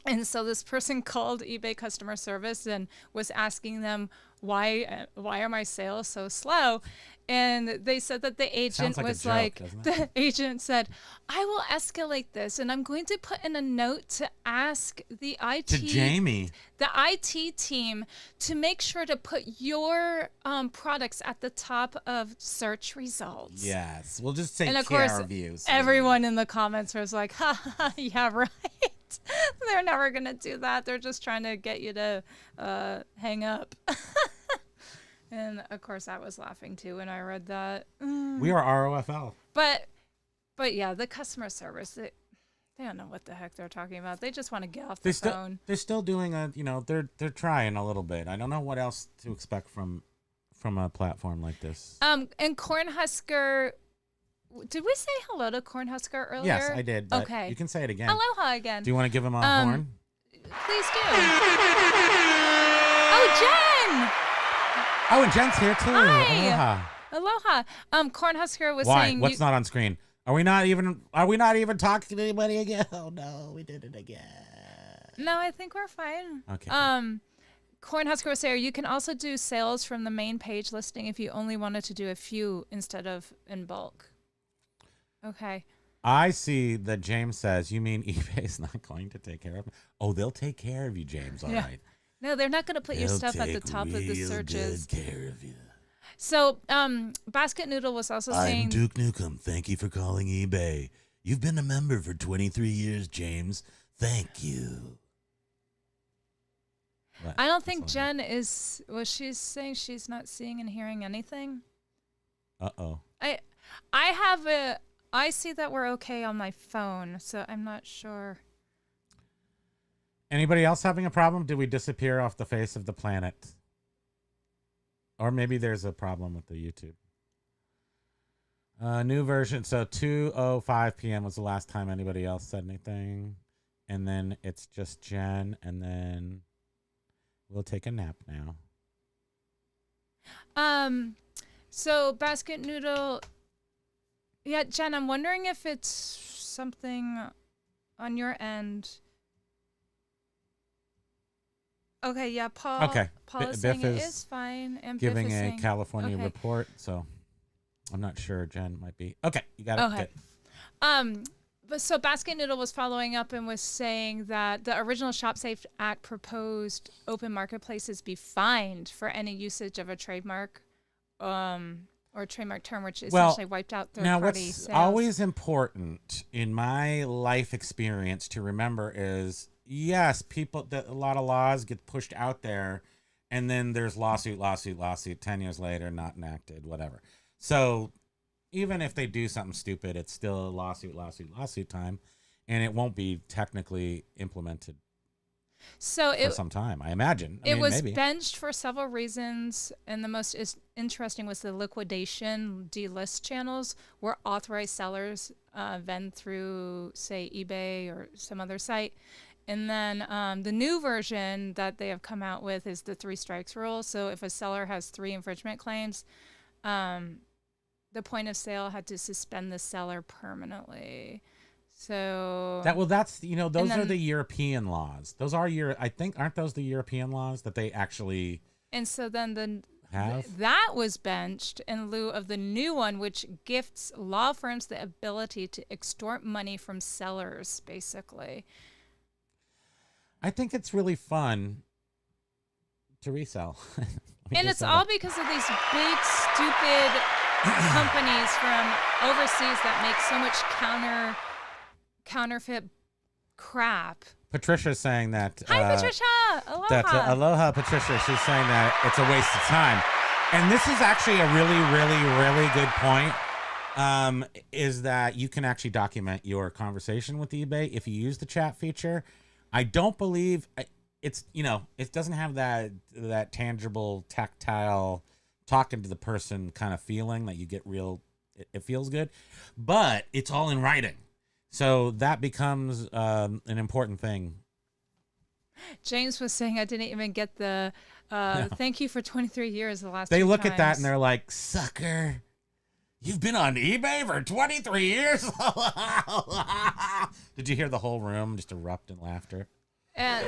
And so this person called eBay customer service and was asking them, why are my sales so slow? And they said that the agent Sounds like a was joke, like, doesn't the agent said, I will escalate this, and I'm going to put in a note to ask the IT To Jamie. the IT team to make sure to put your products at the top of search results. Yes. We'll just say And of care course, views. everyone in the comments was like, ha, ha, ha, yeah, right. They're never going to do that. They're just trying to get you to hang up. And of course, I was laughing too when I read that. We are ROFL. But yeah, the customer service, they don't know what the heck they're talking about. They just want to get off the phone. They're still doing they're trying a little bit. I don't know what else to expect from a platform like this. And Cornhusker, did we say hello to Cornhusker earlier? Yes, I did. But okay. You can say it again. Aloha again. Do you want to give him a horn? Please do. Oh, Jen! Oh, and Jen's here too. Hi. Aloha. Cornhusker was Why? saying. What's not on screen? Are we not even talking to anybody again? Oh no, we did it again. No, I think we're fine. Okay. Cornhusker was saying you can also do sales from the main page listing if you only wanted to do a few instead of in bulk. Okay. I see that James says, you mean eBay's not going to take care of me? Oh, they'll take care of you, James. All right. No, they're not going to put your stuff at the top of the searches. Good care of you. So, Basket Noodle was also saying... I'm Duke Nukem. Thank you for calling eBay. You've been a member for 23 years, James. Thank you. What? I don't think Jen is... Was she saying she's not seeing and hearing anything? Uh-oh. I see that we're okay on my phone, so I'm not sure. Anybody else having a problem? Did we disappear off the face of the planet? Or maybe there's a problem with the YouTube. New version. So 2:05 p.m. was the last time anybody else said anything. And then it's just Jen. And then we'll take a nap now. So Basket Noodle... Yeah, Jen, I'm wondering if it's something on your end. Okay, yeah, Paul. Okay. Paul is Biff saying it is is fine, and giving Biff is a saying, California okay. report, so I'm not sure. Jen might be okay. You got it. Okay. Good. But so Basket Noodle was following up and was saying that the original Shop Safe Act proposed open marketplaces be fined for any usage of a trademark, or trademark term, which essentially wiped out third-party sales. Now, what's always important in my life experience to remember is, yes, a lot of laws get pushed out there, and then there's lawsuit, 10 years later, not enacted, whatever. So even if they do something stupid, it's still lawsuit time, and it won't be technically implemented for some time, I imagine. It was maybe. benched for several reasons, and the most interesting was the liquidation delist channels where authorized sellers vend through, say, eBay or some other site. And then the new version that they have come out with is the 3 strikes rule. So if a seller has 3 infringement claims, the point of sale had to suspend the seller permanently. So that's those are the European laws. Those are aren't those the European laws that they actually and so then have? That was benched in lieu of the new one, which gifts law firms the ability to extort money from sellers, basically. I think it's really fun to resell. And it's all because of these big, stupid companies from overseas that make so much counterfeit crap. Patricia's saying that. Hi, Patricia. Aloha. Aloha, Patricia. She's saying that it's a waste of time. And this is actually a really, really, really good point. Is that you can actually document your conversation with eBay if you use the chat feature. I don't believe it's, it doesn't have that tangible, tactile, talking to the person kind of feeling that you get real, it feels good, but it's all in writing. So that becomes an important thing. James was saying I didn't even get the thank you for 23 years the last They 2 look times. at that and they're like, sucker, you've been on eBay for 23 years? Did you hear the whole room just erupt in laughter? And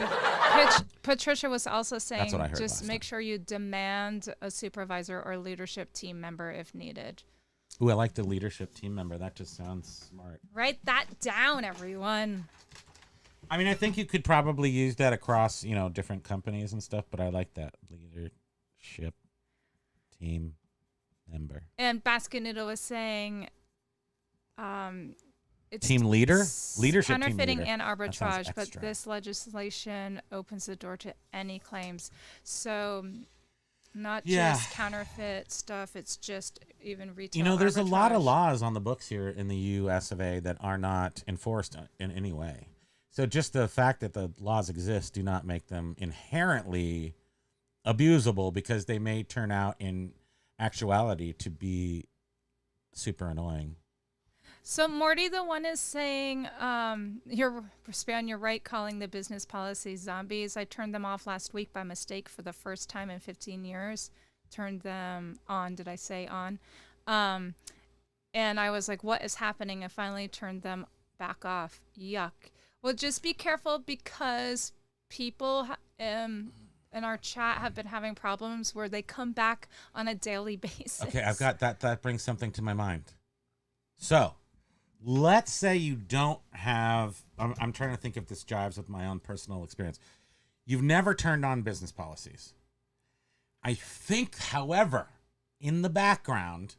Patricia was also saying That's what I heard just last make time. sure you demand a supervisor or leadership team member if needed. Ooh, I like the leadership team member. That just sounds smart. Write that down, everyone. I mean, I think you could probably use that across, different companies and stuff, but I like that leadership team member. And Basket Noodle was saying it's Team leader? s- Leadership team counterfeiting leader. and That sounds arbitrage, but extra. this legislation opens the door to any claims. So not Yeah. just counterfeit stuff, it's just even retail You know, there's a lot of arbitrage. laws on the books here in the US of A that are not enforced in any way. So just the fact that the laws exist do not make them inherently abusable, because they may turn out in actuality to be super annoying. So Morty, the one is saying, Span, you're right, calling the business policies zombies. I turned them off last week by mistake for the first time in 15 years. Turned them on. Did I say on? And I was like, what is happening? I finally turned them back off. Yuck. Well, just be careful, because people in our chat have been having problems where they come back on a daily basis. Okay, I've got that. That brings something to my mind. So, let's say you don't have. I'm trying to think if this jives with my own personal experience. You've never turned on business policies. I think, however, in the background,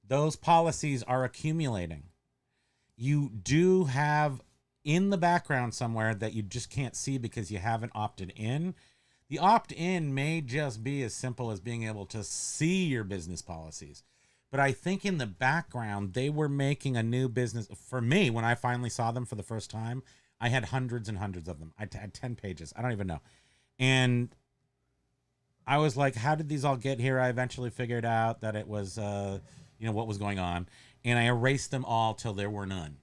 those policies are accumulating. You do have in the background somewhere that you just can't see because you haven't opted in. The opt-in may just be as simple as being able to see your business policies. But I think in the background, they were making a new business. For me, when I finally saw them for the first time, I had hundreds and hundreds of them. I had 10 pages. I don't even know. And I was like, how did these all get here? I eventually figured out that it was, what was going on. And I erased them all till there were none.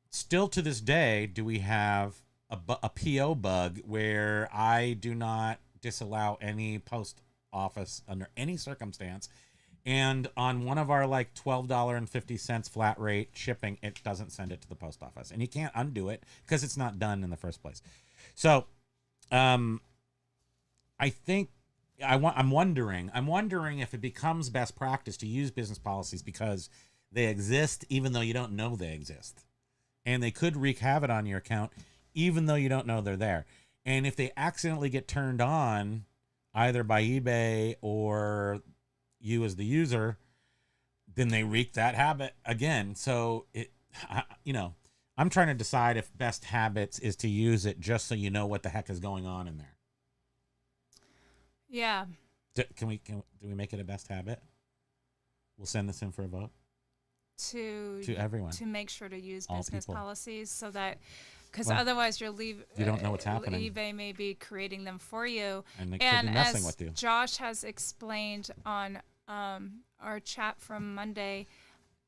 Still to this day, do we have a PO bug where I do not disallow any post office under any circumstance. And on one of our like $12.50 flat rate shipping, it doesn't send it to the post office. And you can't undo it because it's not done in the first place. So I think I'm wondering if it becomes best practice to use business policies because they exist even though you don't know they exist. And they could wreak havoc on your account even though you don't know they're there. And if they accidentally get turned on either by eBay or you as the user, then they wreak that habit again. So I'm trying to decide if best habits is to use it just so you know what the heck is going on in there. Yeah. Do we make it a best habit? We'll send this in for a vote. To everyone. To make sure to use All business people. policies so that, because otherwise you don't know what's happening. eBay may be creating them for you. And they could be messing with you. Josh has explained on our chat from Monday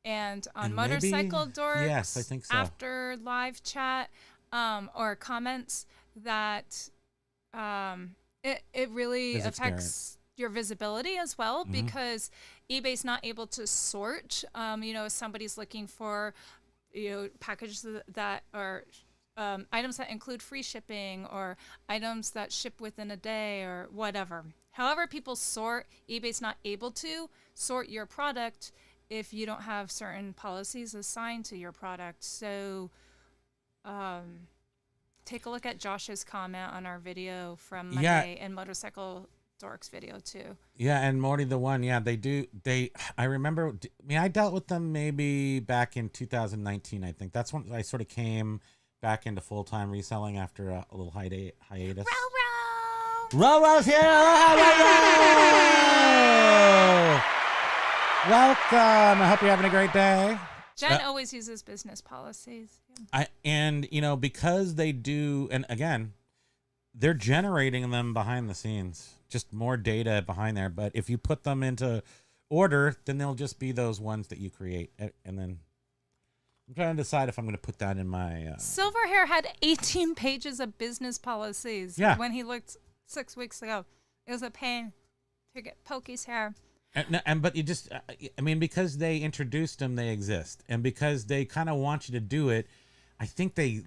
and on And Motorcycle maybe- Dorks yes, I think so. after live chat or comments that it really Is affects your visibility as well, because eBay's not able to sort. If somebody's looking for packages that are items that include free shipping or items that ship within a day or whatever. However people sort, eBay's not able to sort your product if you don't have certain policies assigned to your product. So take a look at Josh's comment on our video from Monday and Motorcycle Dorks video too. Yeah, and Morty the One, I remember, I dealt with them maybe back in 2019, I think. That's when I sort of came back into full-time reselling after a little hiatus. Row-Row's here! Hello! Welcome! I hope you're having a great day. Jen always uses business policies. Because they do, and again, they're generating them behind the scenes, just more data behind there. But if you put them into order, then they'll just be those ones that you create. And then I'm trying to decide if I'm going to put that in my... Silverhair had 18 pages of business policies when he looked 6 weeks ago. It was a pain to poke his hair. But you just, because they introduced them, they exist. And because they kind of want you to do it, I think they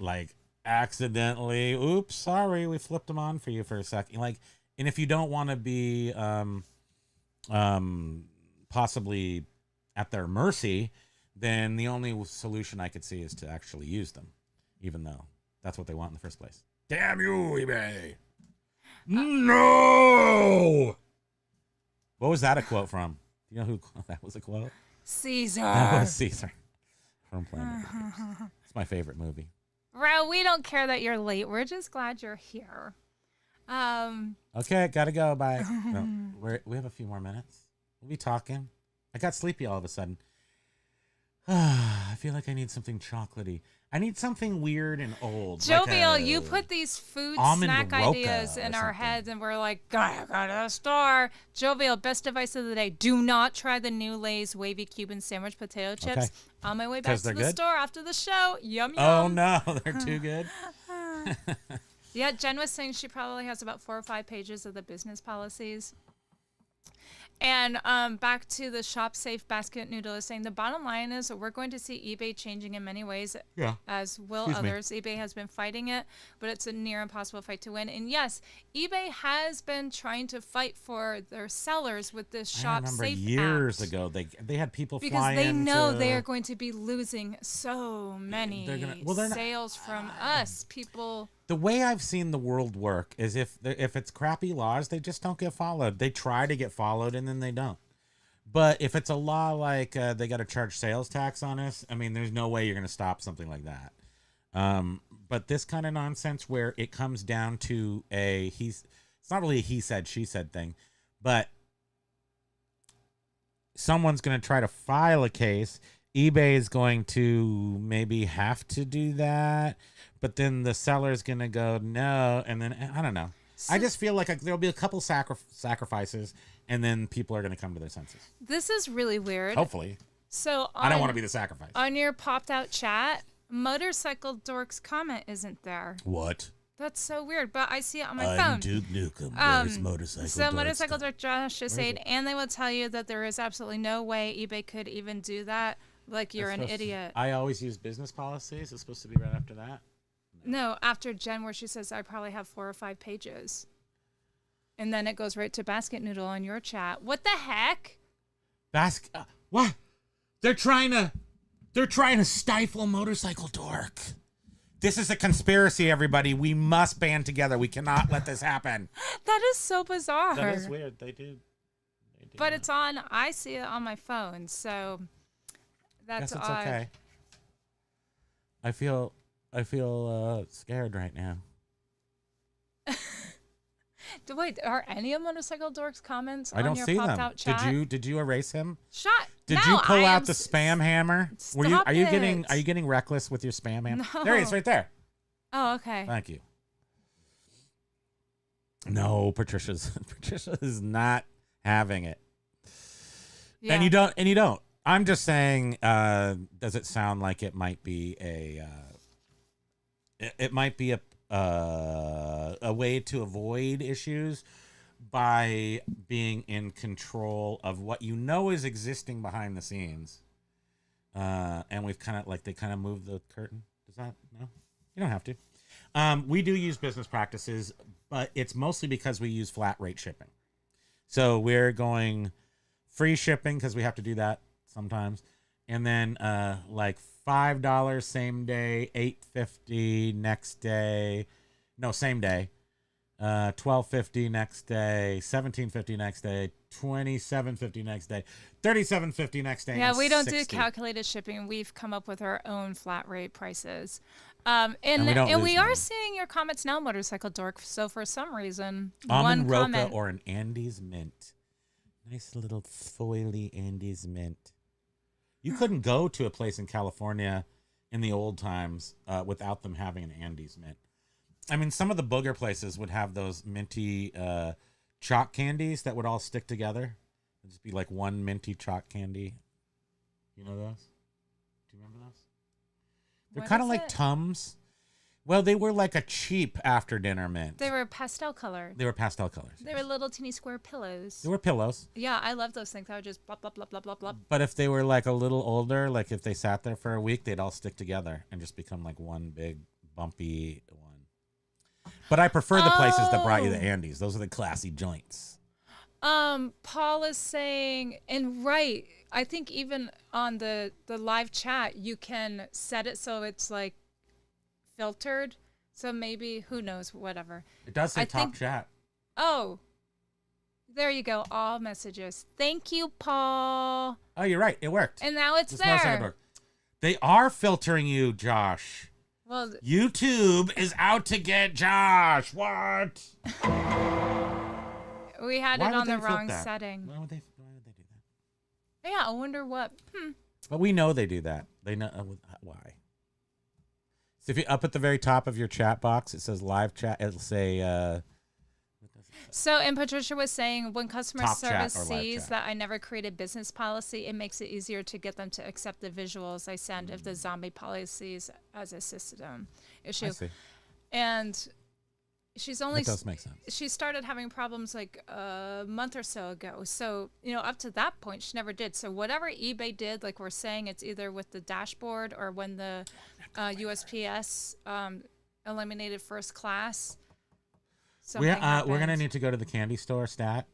accidentally, oops, sorry, we flipped them on for you for a second. And if you don't want to be possibly at their mercy, then the only solution I could see is to actually use them, even though that's what they want in the first place. Damn you, eBay. No! What was that a quote from? Do you know who that was a quote? Caesar. That was Caesar. from Planet of the Apes. It's my favorite movie. Bro, we don't care that you're late. We're just glad you're here. Okay, gotta go. Bye. No, we have a few more minutes. We'll be talking. I got sleepy all of a sudden. I feel like I need something chocolatey. I need something weird and old. Jovial, like you put these food almond snack roca ideas or in our something. heads, and we're like, gotta go to the store. Jovial, best advice of the day. Do not try the new Lay's wavy Cuban sandwich potato chips. Okay. On my way back 'Cause to they're the good? store after the show. Yum, yum. Oh no, they're too good. Yeah, Jen was saying she probably has about 4 or 5 pages of the business policies. And back to the shop safe basket noodle is saying the bottom line is we're going to see eBay changing in many ways, Yeah. as will Excuse me. others. eBay has been fighting it, but it's a near impossible fight to win. And yes, eBay has been trying to fight for their sellers with this I shop remember safe years app. ago they had people Because fly they know into- they are going to be losing so many They're gonna- well, they're not- sales from us. People. The way I've seen the world work is if it's crappy laws, they just don't get followed. They try to get followed and then they don't. But if it's a law like they got to charge sales tax on us, I mean, there's no way you're going to stop something like that. But this kind of nonsense where it comes down to it's not really a he said, she said thing, but someone's going to try to file a case. eBay is going to maybe have to do that, but then the seller's going to go no, and then I don't know. I just feel like there'll be a couple sacrifices, and then people are going to come to their senses. This is really weird. Hopefully. So I don't want to be the sacrifice. On your popped out chat, Motorcycle Dork's comment isn't there. What? That's so weird, but I see it on my I'm phone. Duke Nukem. Where's Motorcycle So Dorks? Motorcycle Dork Josh is saying, and they will tell you that there is absolutely no way eBay could even do that. Like you're an idiot. I always use business policies. It's supposed to be right after that. No, after Jen, where she says I probably have 4 or 5 pages, and then it goes right to Basket Noodle on your chat. What the heck? What? They're trying to stifle Motorcycle Dork. This is a conspiracy, everybody. We must band together. We cannot let this happen. That is so bizarre. That is weird. They do. But it's on. I see it on my phone, so that's Guess it's odd. okay. I feel scared right now. Wait, are any of Motorcycle Dork's comments I don't on your see popped them. out chat? Did you erase him? Shut. Did no, you pull I out am the spam hammer? Stop Are you it. getting reckless with your spam hammer? No. There he is, right there. Oh, okay. Thank you. No, Patricia is not having it. Yeah. And you don't. I'm just saying, does it sound like it might be a way to avoid issues by being in control of what you know is existing behind the scenes. And we've they kind of moved the curtain. Does that, no? You don't have to. We do use business practices, but it's mostly because we use flat rate shipping. So we're going free shipping because we have to do that sometimes. And then like $5 same day, $8.50 next day. No, same day. $12.50 next day, $17.50 next day, $27.50 next day, $37.50 next day. Yeah, and we don't $60. do calculated shipping. We've come up with our own flat rate prices. And we don't lose we are money. seeing your comments now, Motorcycle Dork. So for some reason, Almond one roca comment. or an Andes mint. Nice little foily Andes mint. You couldn't go to a place in California in the old times without them having an Andes mint. I mean, some of the booger places would have those minty chalk candies that would all stick together. It'd just be like one minty chalk candy. You know those? Do you remember those? They're What kind of is like it? Tums. Well, they were like a cheap after dinner mint. They were pastel colored. They were pastel colors. They were little teeny square pillows. They were pillows. Yeah, I love those things. I would just blop, blop, blop, blop, blop, blop. But if they were like a little older, like if they sat there for a week, they'd all stick together and just become like one big bumpy one. But I prefer the places that brought you the Oh. Andes. Those are the classy joints. Paul is saying, and right, I think even on the live chat, you can set it so it's like filtered. So maybe, who knows, whatever. It does say I top think- chat. Oh, there you go. All messages. Thank you, Paul. Oh, you're right. It worked. And now it's Just Motorcycle there. Dork. They are filtering you, Josh. Well, YouTube is out to get Josh. What? we had Why it would on they the flip wrong that? setting. Why would they do that? Yeah, I wonder what. But we know they do that. They know why. So if you up at the very top of your chat box, it says live chat. It'll say. So, and Patricia was saying when customer Top chat service or live sees chat. that I never created business policy, it makes it easier to get them to accept the visuals I send if the zombie policies as a system issue. I see. And she's only That does make sense. she started having problems like a month or so ago. So, up to that point, she never did. So whatever eBay did, like we're saying, it's either with the dashboard or when the USPS eliminated first class. We're Something gonna happened. need to go to the candy store stat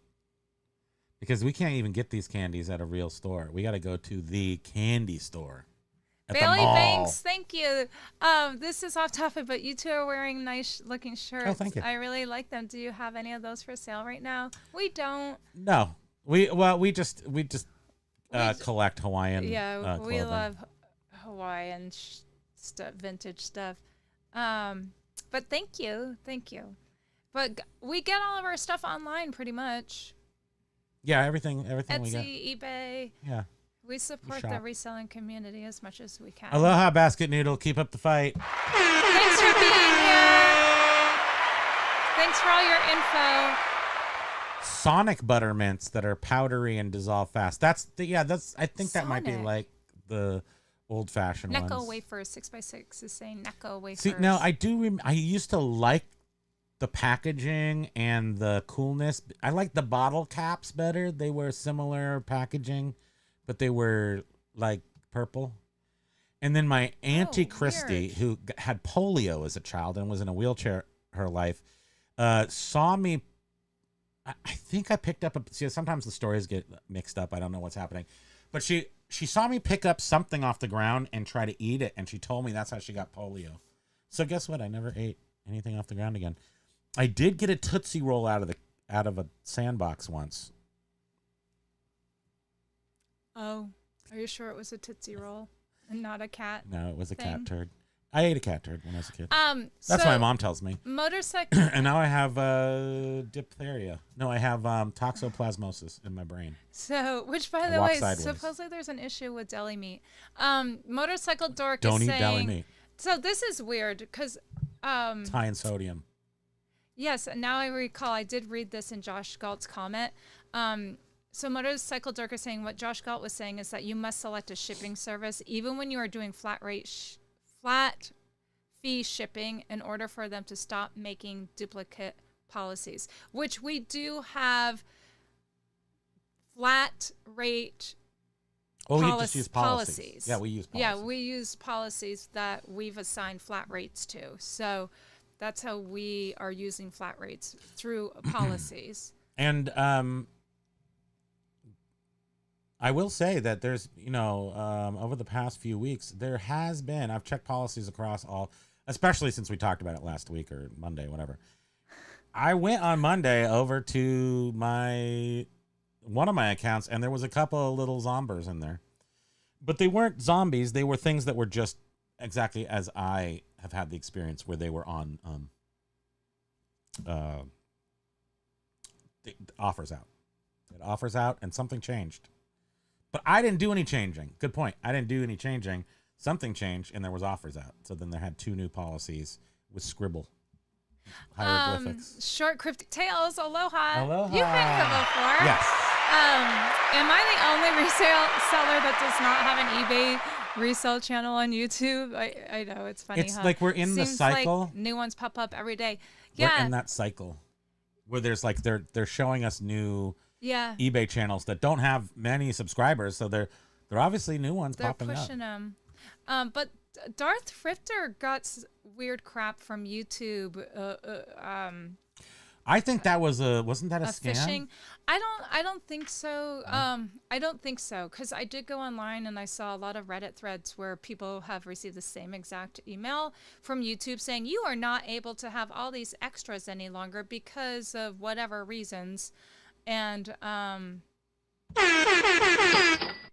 because we can't even get these candies at a real store. We got to go to the candy store at Bailey the mall. Banks, thank you. This is off topic, but you two are wearing nice looking shirts. Oh, thank you. I really like them. Do you have any of those for sale right now? We don't. No, we just collect Hawaiian. Yeah, we clothing. love Hawaiian stuff, vintage stuff. But thank you. But we get all of our stuff online pretty much. Yeah, everything we get. Etsy, eBay. Yeah. We support shop. the reselling community as much as we can. Aloha, basket noodle. Keep up the fight. Thanks for being here. Thanks for all your info. Sonic buttermints that are powdery and dissolve fast. I think that might be Sonic. like the old fashioned ones. Necco wafers, 6x6 is saying Necco wafers. See, no, I do. I used to like the packaging and the coolness. I like the bottle caps better. They were similar packaging, but they were like purple. And then my auntie Christy, weird. who had polio as a child and was in a wheelchair her life, saw me. I think I picked up see, sometimes the stories get mixed up. I don't know what's happening, but she saw me pick up something off the ground and try to eat it, and she told me that's how she got polio. So guess what? I never ate anything off the ground again. I did get a Tootsie Roll out of a sandbox once. Oh, are you sure it was a Tootsie Roll and not a cat? No, it was a cat Thing. turd. I ate a cat turd when I was a kid. That's so what my mom tells me. Motorcycle. And now I have diphtheria. No, I have toxoplasmosis in my brain. So, which by I the walk way, sideways. supposedly there's an issue with deli meat. Motorcycle Dork Don't is eat saying. deli meat. So this is weird because. It's high in sodium. Yes, and now I recall I did read this in Josh Galt's comment. So Motorcycle Dork is saying what Josh Galt was saying is that you must select a shipping service even when you are doing flat fee shipping in order for them to stop making duplicate policies, which we do have flat rate Oh, we just use policies. Yeah, we use policies. Yeah, we use policies that we've assigned flat rates to. So that's how we are using flat rates through policies. And I will say that there's, over the past few weeks, there has been, I've checked policies across all, especially since we talked about it last week or Monday, whatever. I went on Monday over to one of my accounts, and there was a couple of little zombies in there. But they weren't zombies. They were things that were just exactly as I have had the experience where they were on the offers out. It offers out, and something changed. But I didn't do any changing. Good point. I didn't do any changing. Something changed, and there was offers out. So then they had 2 new policies with scribble. Hieroglyphics. Short Cryptic Tales, aloha. Aloha. You've been here before. Yes. Am I the only seller that does not have an eBay resale channel on YouTube? I know, it's funny. It's like we're in the Seems cycle. Like new ones pop up every day. We're Yeah. in that cycle where there's like they're showing us new Yeah. eBay channels that don't have many subscribers, so they're obviously new ones They're popping up. pushing them. But Darth Frifter got weird crap from YouTube. I think that wasn't that a scam? Phishing. I don't think so. I don't think so because I did go online and I saw a lot of Reddit threads where people have received the same exact email from YouTube saying you are not able to have all these extras any longer because of whatever reasons, and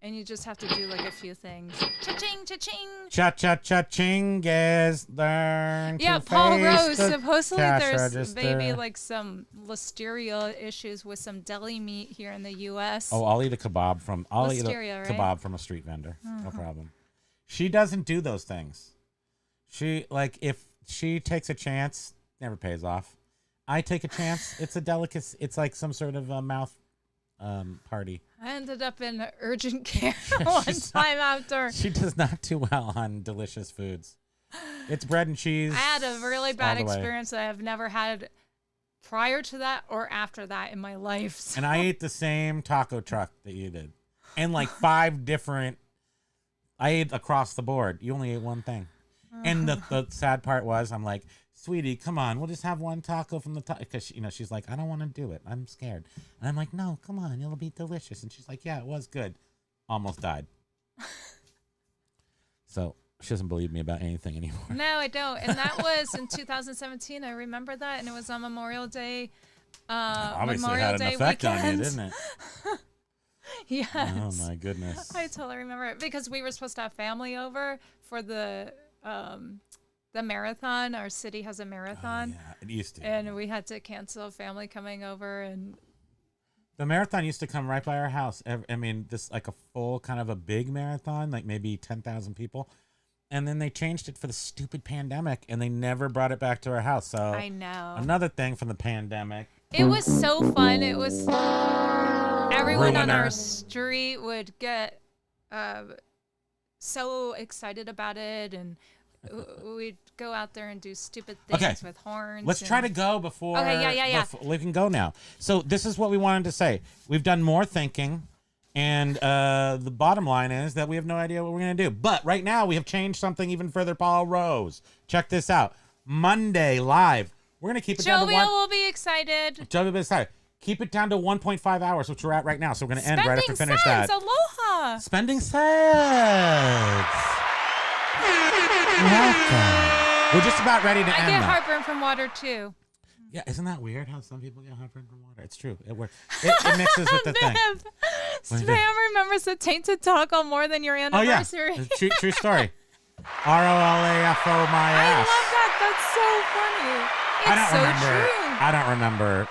and you just have to do like a few things. Cha-ching, cha-ching. Cha-cha-cha-chingas, learn Yeah, to Paul face Rose. the Supposedly cash there's register. maybe like some listeria issues with some deli meat here in the U.S. Oh, I'll eat a kebab Listeria, right? kebab from a street vendor. No problem. She doesn't do those things. She, like, if she takes a chance, never pays off. I take a chance. It's a delicacy. It's like some sort of a mouth party. I ended up in urgent care one time after. She does not do well on delicious foods. It's bread and cheese. I had a really bad all the way. experience that I've never had prior to that or after that in my life. So. And I ate the same taco truck that you did. And like 5 different. I ate across the board. You only ate one thing. And the sad part was, I'm like, sweetie, come on, we'll just have one taco from the taco. Because, she's like, I don't want to do it. I'm scared. And I'm like, no, come on, it'll be delicious. And she's like, yeah, it was good. Almost died. So she doesn't believe me about anything anymore. No, I don't. And that was in 2017. I remember that. And it was on Memorial Day. Obviously Memorial had an Day effect on you, weekend. didn't it? Yes. Oh, my goodness. I totally remember it because we were supposed to have family over for the marathon. Our city has a marathon. Yeah, it used to. And we had to cancel family coming over. And The marathon used to come right by our house. I mean, this like a full kind of a big marathon, like maybe 10,000 people. And then they changed it for the stupid pandemic, and they never brought it back to our house. So I know. another thing from the pandemic. It was so fun. It was everyone on Ruiner. our street would get so excited about it, and we'd go out there and do stupid things Okay. with horns. Let's try to go before. Okay, yeah. We can go now. So this is what we wanted to say. We've done more thinking, and the bottom line is that we have no idea what we're gonna do. But right now we have changed something even further. Paul Rose, check this out. Monday live. We're gonna keep it down to Jovial one. will be excited. Jovial is excited. Keep it down to 1.5 hours, which we're at right now. So we're gonna end right after Spending finish cents. that. Aloha. Spending cents. Welcome. We're just about ready to I end. get though. heartburn from water too. Yeah, isn't that weird how some people get heartburn from water? It's true. It works. It mixes with the thing. Spam remembers the tainted taco more than your Oh yeah, anniversary. true story. ROLAFO my I ass. love that. That's so funny. It's I don't so remember. true. I don't remember.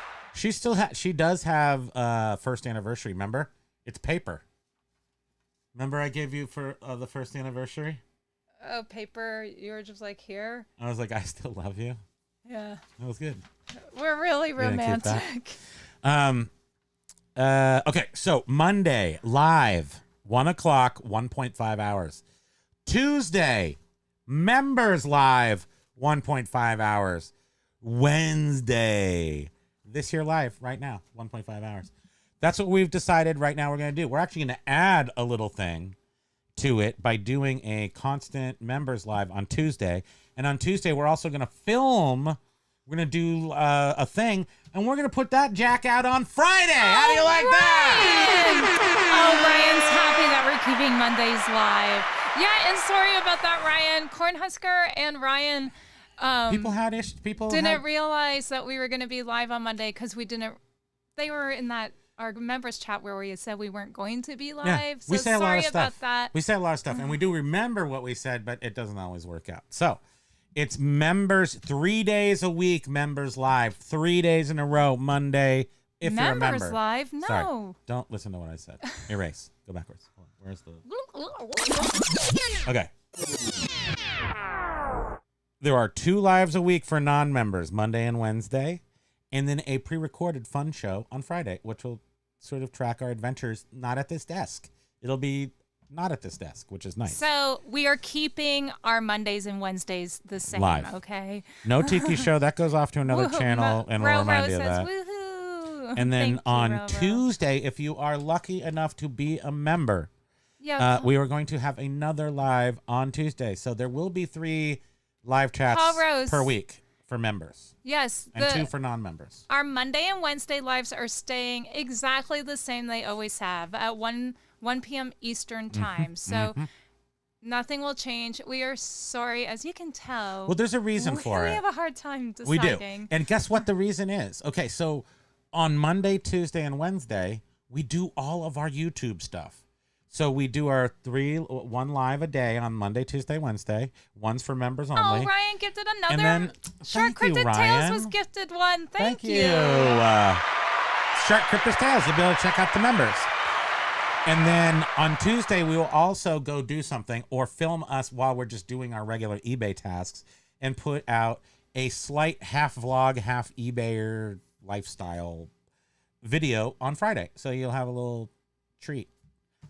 She does have first anniversary. Remember? It's paper. Remember I gave you for the first anniversary? Oh, paper. You were just like, here. I was like, I still love you. Yeah. That was good. We're really gonna keep that? romantic. Okay, so Monday live 1 o'clock, 1.5 hours. Tuesday members live 1.5 hours. Wednesday this year live right now 1.5 hours. That's what we've decided right now we're going to do. We're actually going to add a little thing to it by doing a constant members live on Tuesday. And on Tuesday, we're also going to film. We're going to do a thing, and we're going to put that jack out on Friday. How do you like that? Oh, Ryan's happy that we're keeping Mondays live. Yeah, and sorry about that, Ryan. Cornhusker and Ryan didn't realize that we were going to be live on Monday because they were in our members chat where we said we weren't going to be live. Yeah, so we say a lot sorry of stuff. about that. We say a lot of stuff, and we do remember what we said, but it doesn't always work out. So it's members 3 days a week, members live, 3 days in a row, Monday. If you're a member. Members live? No. Sorry, don't listen to what I said. Erase. Go backwards. Hold on. Where's the... Okay. There are 2 lives a week for non-members, Monday and Wednesday, and then a pre-recorded fun show on Friday, which will sort of track our adventures not at this desk. It'll be not at this desk, which is nice. So we are keeping our Mondays and Wednesdays the same, Live. Okay? No Tiki Show. That goes off to another Woohoo. channel, and we'll remind you of says, that. Woohoo. And then Thank you, on Ro-Ro. Tuesday, if you are lucky enough to be a member, we are going to have another live on Tuesday. So there will be 3 live chats Paul Rose. per week for members Yes. and 2 for non-members. Our Monday and Wednesday lives are staying exactly the same they always have at 1 p.m. Eastern time. So nothing will change. We are sorry, as you can tell. Well, there's a reason for We it. have a hard time We deciding. do. And guess what the reason is? Okay, so on Monday, Tuesday, and Wednesday, we do all of our YouTube stuff. So we do our one live a day on Monday, Tuesday, Wednesday. One's for members only. Oh, Ryan gifted another. And then, Shark thank you, Cryptid Tales Ryan. was gifted one. Thank you. Shark Cryptid Tales. You'll be able to check out the members. And then on Tuesday, we will also go do something or film us while we're just doing our regular eBay tasks and put out a slight half vlog, half eBayer lifestyle video on Friday. So you'll have a little treat.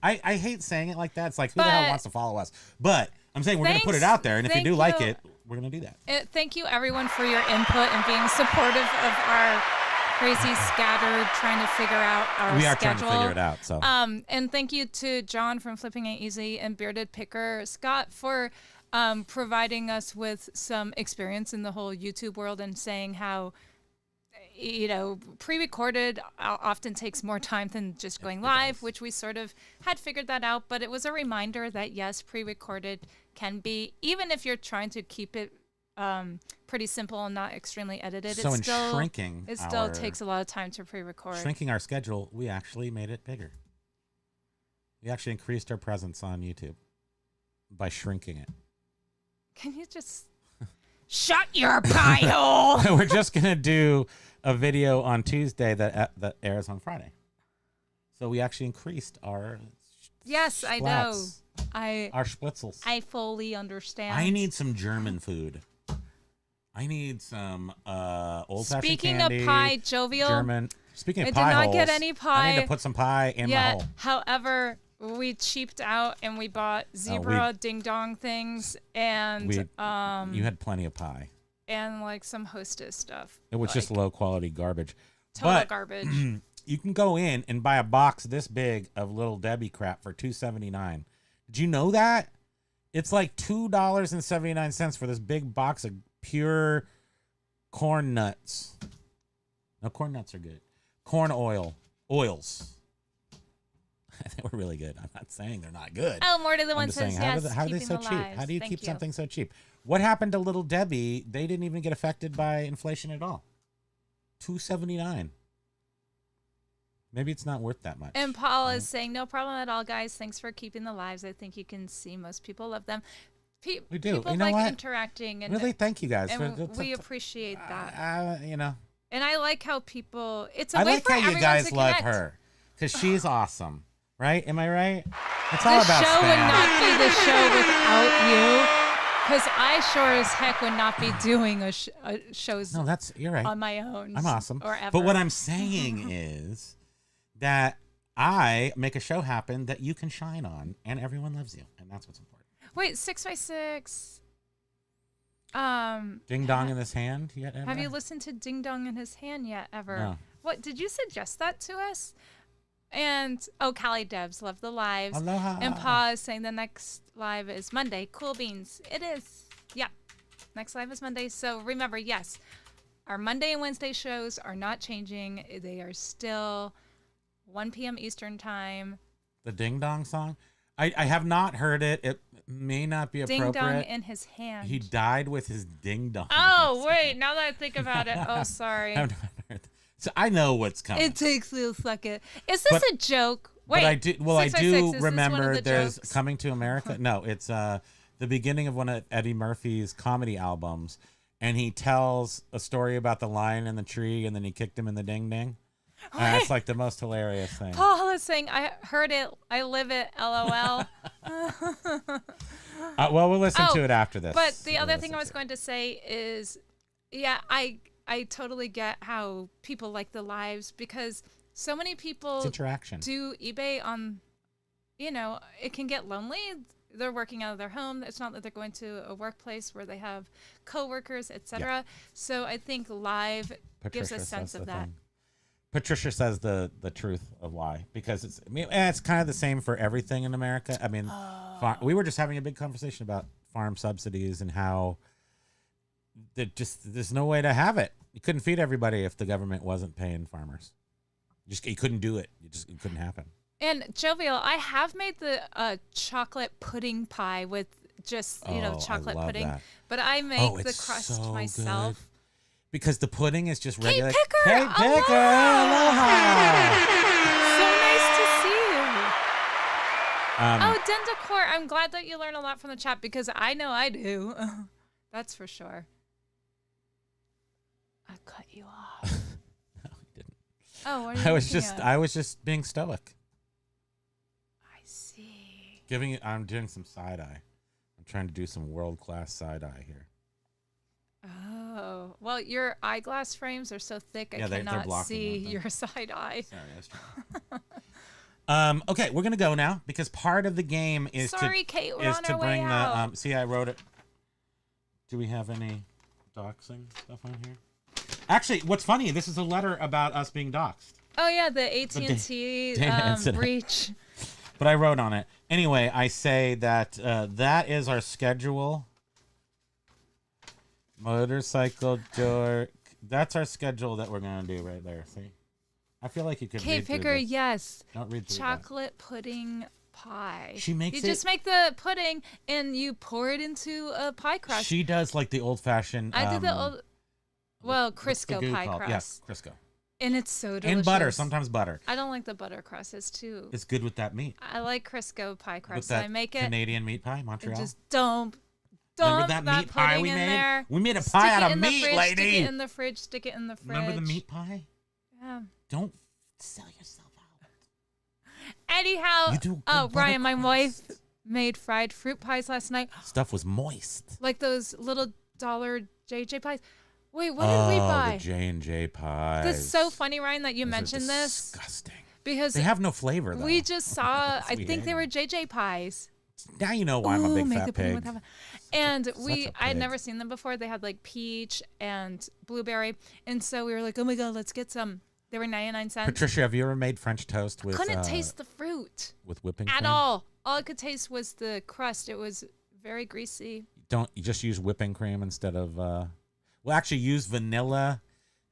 I hate saying it like that. It's like, who the hell wants to follow us? But I'm saying we're going to put it out there. And if you do like it, we're going to do that. Thank you, everyone, for your input and being supportive of our crazy scattered trying to figure out our schedule. We are trying to figure it out. So, and thank you to John from Flipping It Easy and Bearded Picker Scott for providing us with some experience in the whole YouTube world and saying how, pre-recorded often takes more time than just going live, which we sort of had figured that out. But it was a reminder that, yes, pre-recorded can be, even if you're trying to keep it pretty simple and not extremely edited. So it still in takes a lot of time to pre-record. Shrinking our schedule, we actually made it bigger. We actually increased our presence on YouTube by shrinking it. Can you just shut your pie hole? We're just going to do a video on Tuesday that airs on Friday. So we actually increased our Yes, I know. Our splitzels. I fully understand. I need some German food. I need some old-fashioned Speaking candy. of pie, Jovial. German. Speaking of I pie did not holes, get any pie. I need to put some pie in my hole. However, we cheaped out and we bought zebra ding dong things and you had plenty of pie. And like some Hostess stuff. It was just low quality garbage. Total garbage. You can go in and buy a box this big of Little Debbie crap for $2.79. Did you know that? It's like $2.79 for this big box of pure corn nuts. No, corn nuts are good. Corn oils. They were really good. I'm not saying they're not good. Oh, more to the one saying, says yes. how are they so cheap? How do you keep something so cheap? What happened to Little Debbie? They didn't even get affected by inflation at all. $2.79. Maybe it's not worth that much. And Paul is saying, no problem at all, guys. Thanks for keeping the lives. I think you can see most people love them. We do. People you know like what? interacting. And, really, thank you guys. And we appreciate that. And I like how people, it's a I way like for how everyone you guys to love connect. her. Because she's awesome. Right? Am I right? It's all about The show would spam. not be the show without you. Because I sure as heck would not be doing shows No, you're right. on my own. I'm awesome. Or ever. But what I'm saying is that I make a show happen that you can shine on, and everyone loves you, and that's what's important. Wait, 6x6. Ding Dong in his hand yet? Ever? Have you listened to Ding Dong in his hand yet ever? No. What did you suggest that to us? And Callie Debs, love the lives. Aloha. And Pa is saying the next live is Monday. Cool beans. It is. Yeah. Next live is Monday. So remember, yes, our Monday and Wednesday shows are not changing. They are still 1 p.m. Eastern time. The Ding Dong song? I have not heard it. It may not be appropriate. Ding Dong in his hand. He died with his Ding Dong. Oh, wait. Now that I think about it. Oh, sorry. I've not heard that. So I know what's coming. It takes a second. Is this a joke? Wait. But I do. Well, I 6x6, do is this remember one of the there's jokes? Coming to America. No, it's the beginning of one of Eddie Murphy's comedy albums, and he tells a story about the lion in the tree, and then he kicked him in the ding ding. It's like the most hilarious thing. Paul is saying, I heard it, I live it, LOL. Well, we'll listen to it after this. But the other thing I was going to say is, yeah, I totally get how people like the lives because so many people It's interaction. do eBay on, it can get lonely. They're working out of their home. It's not that they're going to a workplace where they have coworkers, etc. Yeah. So I think live gives a Patricia sense says of the that. thing. Patricia says the truth of why, because it's kind of the same for everything in America. I mean, we were just having a big conversation about farm subsidies and how there's no way to have it. You couldn't feed everybody if the government wasn't paying farmers. You couldn't do it. It couldn't happen. And Jovial, I have made the chocolate pudding pie with just chocolate I love pudding, that. but I make the it's crust so myself. good. Because the pudding is just Kate regular. Picker, Kate Picker, aloha. So nice to see you. in decor. I'm glad that you learn a lot from the chat because I know I do. That's for sure. I cut you off. No, you didn't. Oh, what are you I was just being stoic. I see. I'm doing some side eye. I'm trying to do some world-class side eye here. Oh, well, your eyeglass frames are so thick Yeah, I they're cannot blocking see everything. your side eye. Sorry, that's true. Okay, we're gonna go now because part of the game is Sorry, Kate, we're is on to our bring way the out. see I wrote it. Do we have any doxing stuff on here? Actually, what's funny, this is a letter about us being doxed. Oh yeah, the AT&T data incident. breach. But I wrote on it. Anyway, I say that that is our schedule. Motorcycle dork. That's our schedule that we're going to do right there. See? I feel like you could Kate read through Picker, this. yes. Don't read through Chocolate pudding pie. She makes You it- just make the pudding and you pour it into a pie that. crust. She does like the old-fashioned... I did the old... Well, what's the Crisco goo pie called? crust. Yeah, Crisco. And it's so delicious. And butter, sometimes butter. I don't like the butter crust. It's too... It's good with that meat. I like Crisco pie crust. With So that I make it Canadian meat pie, Montreal. and just dump Remember that meat pie pudding we in made? there. We made a Stick pie it out of in the meat, fridge, lady. Stick it in the fridge. Stick it in the fridge. Remember the meat pie? Yeah. Don't sell yourself out. Anyhow, You do oh, good Ryan, my butter wife crust. made fried fruit pies last night. Stuff was moist. Like those little dollar JJ pies. Wait, what did we buy? The J&J pies. That's so funny, Ryan, that you Those are mentioned this. disgusting. Because They have no flavor, though. we just saw, I We think hate they were them. JJ pies. Now you know why I'm a big make fat the pudding pig. with and such we, a I had pig. never seen them before. They had like peach and blueberry. And so we were like, oh my God, let's get some. They were 99 cents. Patricia, have you ever made French toast with Couldn't taste the fruit with whipping at cream? all. All I could taste was the crust. It was very greasy. You just use whipping cream instead of well, actually use vanilla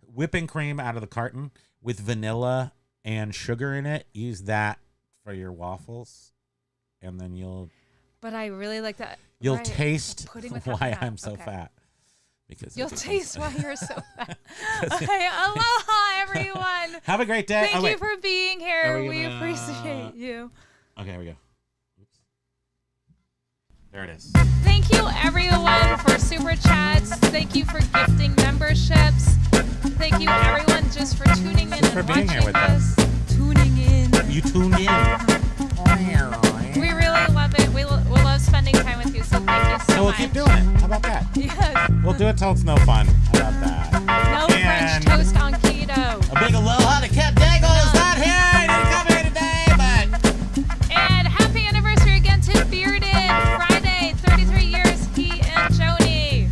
whipping cream out of the carton with vanilla and sugar in it. Use that for your waffles, and then you'll But I really like that. you'll right, taste pudding with why that. I'm so Okay. fat. Because You'll of the taste things. why you're so fat. Okay, aloha, everyone. Have a great day. Thank Oh, you wait. for being Are here. we We gonna- appreciate you. Okay, here we go. Oops. There it is. Thank you, everyone, for super chats. Thank you for gifting memberships. Thank you, everyone, just for tuning in Just for and being here watching with us. Tuning in. You tuned in. We really love it. We love spending time with you. So thank you so So we'll much. keep doing it. How about that? Yes. We'll do it till it's no fun. How about that? No And French toast on keto. A big aloha to Cat Dago is not here. He didn't come here today, but And happy anniversary again to Bearded Friday. 33 years, he and Joni.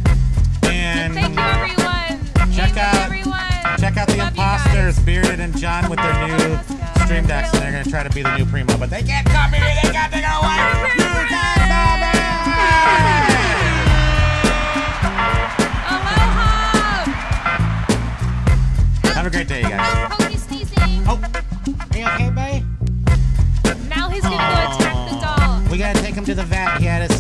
and Thank you, everyone. Check Amen, out- everyone. check out the Love you imposters, guys. Bearded and John, with their new Let's go. stream decks, and they're gonna try to be the new Primo, but they can't come here. They got to go away. You guys, Aloha. have a great day, you guys. Oh, he's sneezing. Oh, are you okay, babe? Now he's going to go attack the doll. We gotta take him to the vet. He had his